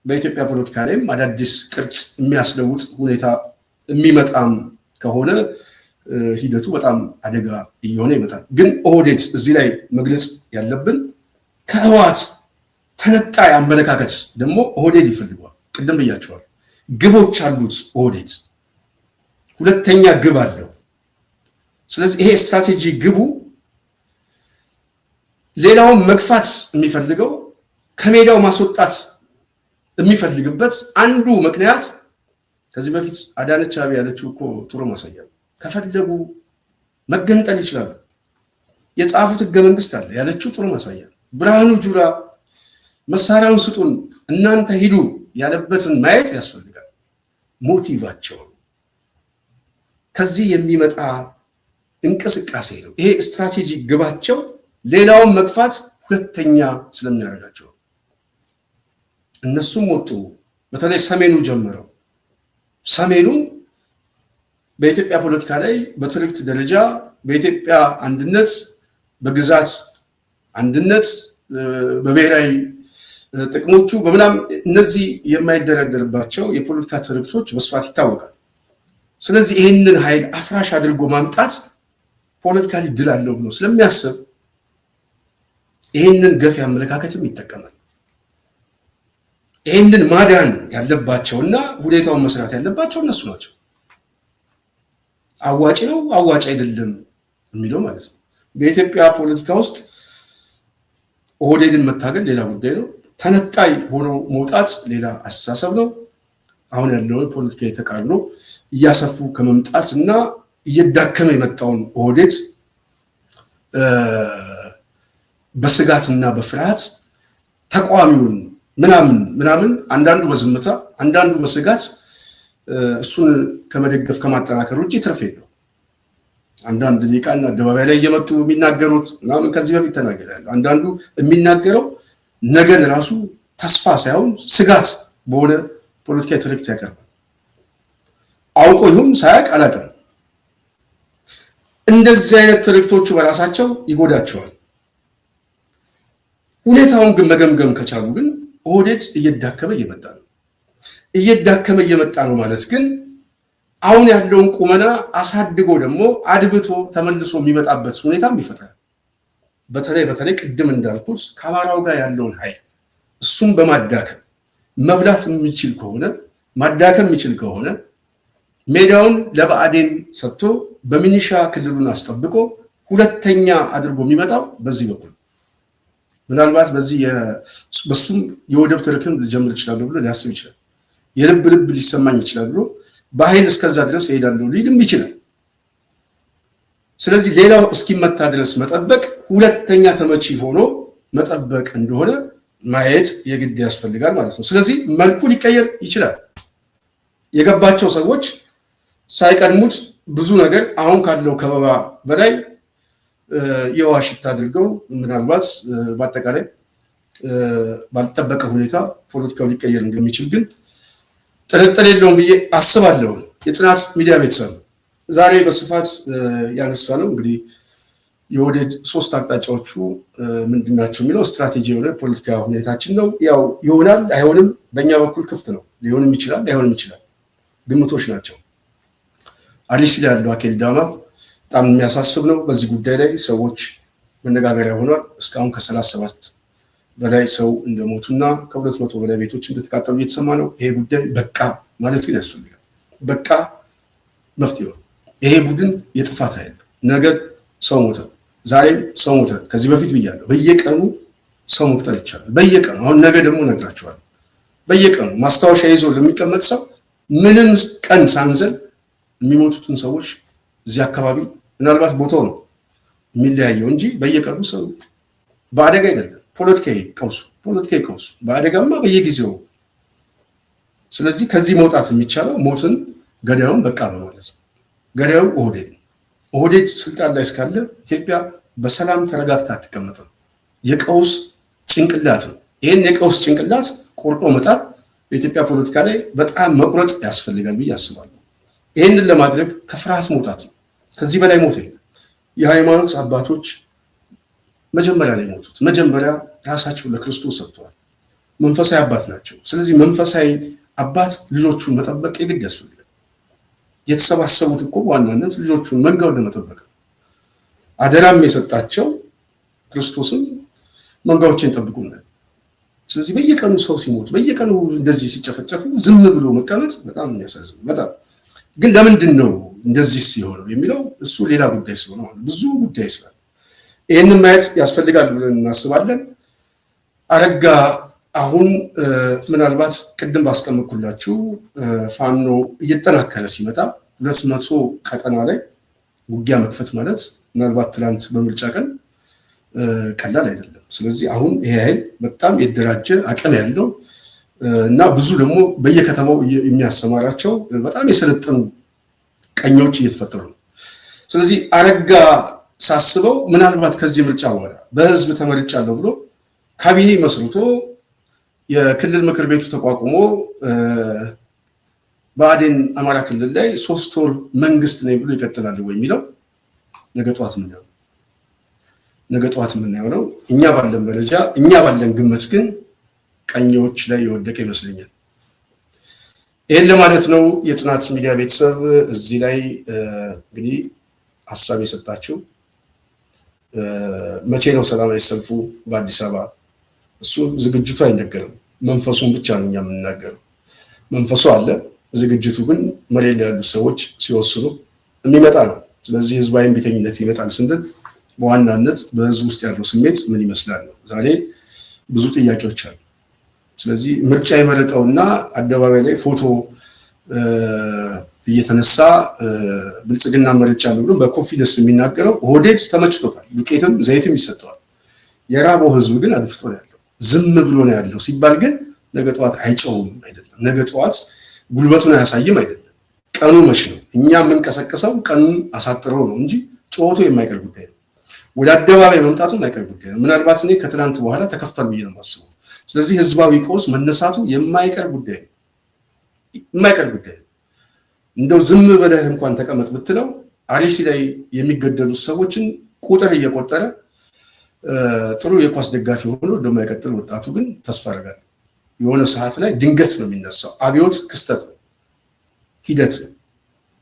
በኢትዮጵያ ፖለቲካ ላይም አዳዲስ ቅርጽ የሚያስለውጥ ሁኔታ የሚመጣም ከሆነ ሂደቱ በጣም አደጋ እየሆነ ይመጣል። ግን ኦህዴድ እዚህ ላይ መግለጽ ያለብን ከህወሓት ተነጣይ አመለካከት ደግሞ ኦህዴድ ይፈልገዋል። ቅድም ብያቸዋል። ግቦች አሉት ኦህዴድ፣ ሁለተኛ ግብ አለው። ስለዚህ ይሄ ስትራቴጂ ግቡ ሌላውን መግፋት የሚፈልገው ከሜዳው ማስወጣት የሚፈልግበት አንዱ ምክንያት ከዚህ በፊት አዳነች አቤቤ ያለችው እኮ ጥሩ ማሳያ ከፈለጉ መገንጠል ይችላሉ፣ የጻፉት ህገ መንግስት አለ ያለችው ጥሩ ማሳያ። ብርሃኑ ጁላ መሳሪያውን ስጡን እናንተ ሂዱ ያለበትን ማየት ያስፈልጋል። ሞቲቫቸው ከዚህ የሚመጣ እንቅስቃሴ ነው። ይሄ ስትራቴጂ ግባቸው ሌላውን መግፋት ሁለተኛ ስለሚያደርጋቸው እነሱም ወጡ። በተለይ ሰሜኑ ጀምረው ሰሜኑ በኢትዮጵያ ፖለቲካ ላይ በትርክት ደረጃ በኢትዮጵያ አንድነት፣ በግዛት አንድነት፣ በብሔራዊ ጥቅሞቹ በምናም እነዚህ የማይደረደርባቸው የፖለቲካ ትርክቶች በስፋት ይታወቃል። ስለዚህ ይህንን ኃይል አፍራሽ አድርጎ ማምጣት ፖለቲካሊ ድል አለው ብሎ ስለሚያስብ ይህንን ገፊ አመለካከትም ይጠቀማል። ይህንን ማዳን ያለባቸውና ሁኔታውን መስራት ያለባቸው እነሱ ናቸው። አዋጭ ነው አዋጭ አይደለም የሚለው ማለት ነው። በኢትዮጵያ ፖለቲካ ውስጥ ኦህዴድን መታገል ሌላ ጉዳይ ነው። ተነጣይ ሆኖ መውጣት ሌላ አስተሳሰብ ነው። አሁን ያለውን ፖለቲካ የተቃርኖ እያሰፉ ከመምጣት እና እየዳከመ የመጣውን ኦህዴድ በስጋትና በፍርሃት ተቋሚውን ምናምን አንዳንዱ በዝምታ አንዳንዱ በስጋት እሱን ከመደገፍ ከማጠናከር ውጭ ትርፍ የለው። አንዳንድ ሊቃና አደባባይ ላይ እየመጡ የሚናገሩት ምናምን ከዚህ በፊት ተናገራለሁ። አንዳንዱ የሚናገረው ነገን ራሱ ተስፋ ሳይሆን ስጋት በሆነ ፖለቲካዊ ትርክት ያቀርባል። አውቆ ይሁን ሳያውቅ አላውቅም። እንደዚህ አይነት ትርክቶቹ በራሳቸው ይጎዳቸዋል። ሁኔታውን ግን መገምገም ከቻሉ ግን ኦህዴድ እየዳከመ እየመጣ ነው። እየዳከመ እየመጣ ነው ማለት ግን አሁን ያለውን ቁመና አሳድጎ ደግሞ አድብቶ ተመልሶ የሚመጣበት ሁኔታም ይፈጥራል። በተለይ ቅድም እንዳልኩት ከአማራው ጋር ያለውን ኃይል እሱም በማዳከም መብላት የሚችል ከሆነ ማዳከም የሚችል ከሆነ ሜዳውን ለብአዴን ሰጥቶ በሚኒሻ ክልሉን አስጠብቆ ሁለተኛ አድርጎ የሚመጣው በዚህ በኩል ምናልባት በሱም የወደብ ትርክም ሊጀምር ይችላል ብሎ ሊያስብ ይችላል። የልብ ሊሰማኝ ይችላል ብሎ በኃይል እስከዛ ድረስ ይሄዳሉ ሊልም ይችላል። ስለዚህ ሌላው እስኪመታ ድረስ መጠበቅ ሁለተኛ ተመቺ ሆኖ መጠበቅ እንደሆነ ማየት የግድ ያስፈልጋል ማለት ነው። ስለዚህ መልኩ ሊቀየር ይችላል። የገባቸው ሰዎች ሳይቀድሙት ብዙ ነገር አሁን ካለው ከበባ በላይ የዋሽታ አድርገው ምናልባት በአጠቃላይ ባልተጠበቀ ሁኔታ ፖለቲካው ሊቀየር እንደሚችል ግን ጥርጥር የለውም ብዬ አስባለሁ። የጽናት ሚዲያ ቤተሰብ ዛሬ በስፋት ያነሳ ነው እንግዲህ የወደድ ሶስት አቅጣጫዎቹ ምንድናቸው የሚለው ስትራቴጂ የሆነ ፖለቲካ ሁኔታችን ነው። ያው ይሆናል አይሆንም በእኛ በኩል ክፍት ነው። ሊሆንም ይችላል አይሆንም ይችላል፣ ግምቶች ናቸው። አዲስ ላይ ያለው አኬልዳማ በጣም የሚያሳስብ ነው። በዚህ ጉዳይ ላይ ሰዎች መነጋገሪያ ሆኗል። እስካሁን ከ37 በላይ ሰው እንደሞቱና ከ200 በላይ ቤቶች እንደተቃጠሉ እየተሰማ ነው። ይሄ ጉዳይ በቃ ማለት ግን ያስፈልጋል። በቃ መፍትሄው ይሄ ቡድን የጥፋት ኃይል ነገ ሰው ሞተ፣ ዛሬም ሰው ሞተ። ከዚህ በፊት ብያለሁ፣ በየቀኑ ሰው መቁጠር ይቻላል። በየቀኑ አሁን ነገ ደግሞ እነግራችኋለሁ። በየቀኑ ማስታወሻ ይዞ ለሚቀመጥ ሰው ምንም ቀን ሳንዘል የሚሞቱትን ሰዎች እዚህ አካባቢ ምናልባት ቦታው ነው የሚለያየው እንጂ በየቀኑ ሰው በአደጋ አይደለም። ፖለቲካዊ ቀውሱ በአደጋማ በየጊዜው። ስለዚህ ከዚህ መውጣት የሚቻለው ሞትን ገዳዩን በቃ በማለት ነው። ገዳዩ ኦህዴድ ስልጣን ላይ እስካለ ኢትዮጵያ በሰላም ተረጋግታ አትቀመጥም። የቀውስ ጭንቅላት ነው። ይህን የቀውስ ጭንቅላት ቆርጦ መጣል በኢትዮጵያ ፖለቲካ ላይ በጣም መቁረጥ ያስፈልጋል ብዬ አስባለሁ። ይህንን ለማድረግ ከፍርሃት መውጣት ነው። ከዚህ በላይ ሞት የለም። የሃይማኖት አባቶች መጀመሪያ ላይ ሞቱት መጀመሪያ ራሳቸው ለክርስቶስ ሰጥተዋል። መንፈሳዊ አባት ናቸው። ስለዚህ መንፈሳዊ አባት ልጆቹን መጠበቅ የግድ ያስፈልጋል። የተሰባሰቡት እኮ በዋናነት ልጆቹን መንጋውን ለመጠበቅ አደራም የሰጣቸው ክርስቶስም መንጋዎችን ጠብቁናል። ስለዚህ በየቀኑ ሰው ሲሞት በየቀኑ እንደዚህ ሲጨፈጨፉ ዝም ብሎ መቀመጥ በጣም የሚያሳዝን በጣም ግን ለምንድን ነው እንደዚህ ሲሆነው የሚለው እሱ ሌላ ጉዳይ ስለሆነ ብዙ ጉዳይ ስላለ ይህንን ማየት ያስፈልጋል ብለን እናስባለን። አረጋ አሁን ምናልባት ቅድም ባስቀመጥኩላችሁ ፋኖ እየተጠናከረ ሲመጣ 200 ቀጠና ላይ ውጊያ መክፈት ማለት ምናልባት ትላንት በምርጫ ቀን ቀላል አይደለም። ስለዚህ አሁን ይሄ ኃይል በጣም የተደራጀ አቅም ያለው እና ብዙ ደግሞ በየከተማው የሚያሰማራቸው በጣም የሰለጠኑ ቀኞች እየተፈጠሩ ነው። ስለዚህ አረጋ ሳስበው ምናልባት ከዚህ ምርጫ በኋላ በህዝብ ተመርጫለሁ ብሎ ካቢኔ መስርቶ የክልል ምክር ቤቱ ተቋቁሞ ብአዴን አማራ ክልል ላይ 3 ወር መንግስት ነኝ ብሎ ይቀጥላል ወይ የሚለው ነገ ጠዋት የምናየው ነው። እኛ ባለን መረጃ እኛ ባለን ግምት ግን ቀኞች ላይ የወደቀ ይመስለኛል። ይሄን ለማለት ነው። የጽናት ሚዲያ ቤተሰብ እዚህ ላይ እንግዲህ ሐሳብ የሰጣችሁ መቼ ነው ሰላማዊ ሰልፉ በአዲስ አበባ? እሱ ዝግጅቱ አይነገርም። መንፈሱን ብቻ ነው የምንናገረው። መንፈሱ አለ፣ ዝግጅቱ ግን መሬት ላይ ያሉ ሰዎች ሲወስኑ የሚመጣ ነው። ስለዚህ ህዝባዊ እምቢተኝነት ይመጣል ስንል በዋናነት በህዝብ ውስጥ ያለው ስሜት ምን ይመስላል ነው። ዛሬ ብዙ ጥያቄዎች አሉ። ስለዚህ ምርጫ የመረጠውና አደባባይ ላይ ፎቶ እየተነሳ ብልጽግና መርጫለሁ ብሎ በኮንፊደንስ የሚናገረው ኦህዴድ ተመችቶታል። ዱቄትም ዘይትም ይሰጠዋል። የራበው ህዝብ ግን አድፍጦ ነው ያለው፣ ዝም ብሎ ነው ያለው ሲባል ግን ነገ ጠዋት አይጨውም አይደለም፣ ነገ ጠዋት ጉልበቱን አያሳይም አይደለም። ቀኑ መች ነው? እኛ የምንቀሰቅሰው ቀኑን አሳጥረው ነው እንጂ ጮቱ የማይቀር ጉዳይ ነው። ወደ አደባባይ መምጣቱ የማይቀር ጉዳይ ነው። ምናልባት እኔ ከትናንት በኋላ ተከፍቷል ብዬ ነው የማስበው። ስለዚህ ህዝባዊ ቀውስ መነሳቱ የማይቀር ጉዳይ ነው፣ የማይቀር ጉዳይ ነው። እንደው ዝም ብለህ እንኳን ተቀመጥ ብትለው አርሲ ላይ የሚገደሉት ሰዎችን ቁጥር እየቆጠረ ጥሩ የኳስ ደጋፊ ሆኖ እንደማይቀጥል ወጣቱ ግን ተስፋ አደርጋለሁ። የሆነ ሰዓት ላይ ድንገት ነው የሚነሳው። አብዮት ክስተት ነው፣ ሂደት ነው።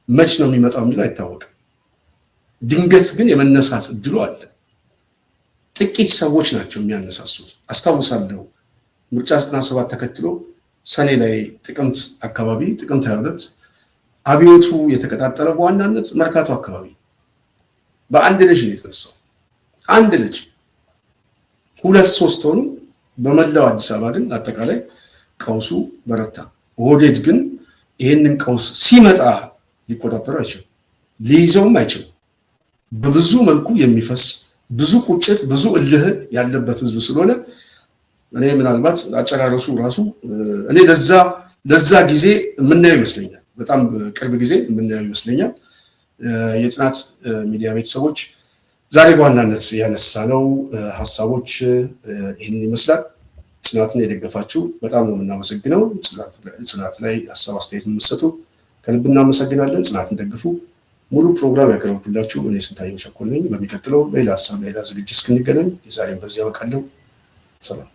መች ነው የሚመጣው የሚለው አይታወቅም። ድንገት ግን የመነሳት እድሉ አለ። ጥቂት ሰዎች ናቸው የሚያነሳሱት። አስታውሳለሁ ምርጫ 97 ተከትሎ ሰኔ ላይ ጥቅምት አካባቢ ጥቅምት 22 አብዮቱ የተቀጣጠለው በዋናነት መርካቶ አካባቢ በአንድ ልጅ ነው የተነሳው። አንድ ልጅ 2-3 ሆኑ። በመላው አዲስ አበባ ግን አጠቃላይ ቀውሱ በረታ። ኦህዴድ ግን ይሄንን ቀውስ ሲመጣ ሊቆጣጠረው አይችልም፣ ሊይዘውም አይችልም። በብዙ መልኩ የሚፈስ ብዙ ቁጭት ብዙ እልህ ያለበት ህዝብ ስለሆነ እኔ ምናልባት አጨራረሱ ራሱ እኔ ለዛ ጊዜ የምናየው ይመስለኛል። በጣም ቅርብ ጊዜ የምናየው ይመስለኛል። የጽናት ሚዲያ ቤተሰቦች ዛሬ በዋናነት ያነሳነው ሐሳቦች ይህንን ይመስላል። ጽናትን የደገፋችሁ በጣም ነው የምናመሰግነው። ጽናት ላይ ሐሳብ አስተያየት የምትሰጡ ከልብ እናመሰግናለን። ጽናትን ደግፉ። ሙሉ ፕሮግራም ያቀርብኩላችሁ እኔ ስንታየው ቸኮል ነኝ። በሚቀጥለው ሌላ ሐሳብ ሌላ ዝግጅት እስክንገናኝ የዛሬን በዚያ አበቃለሁ። ሰላም።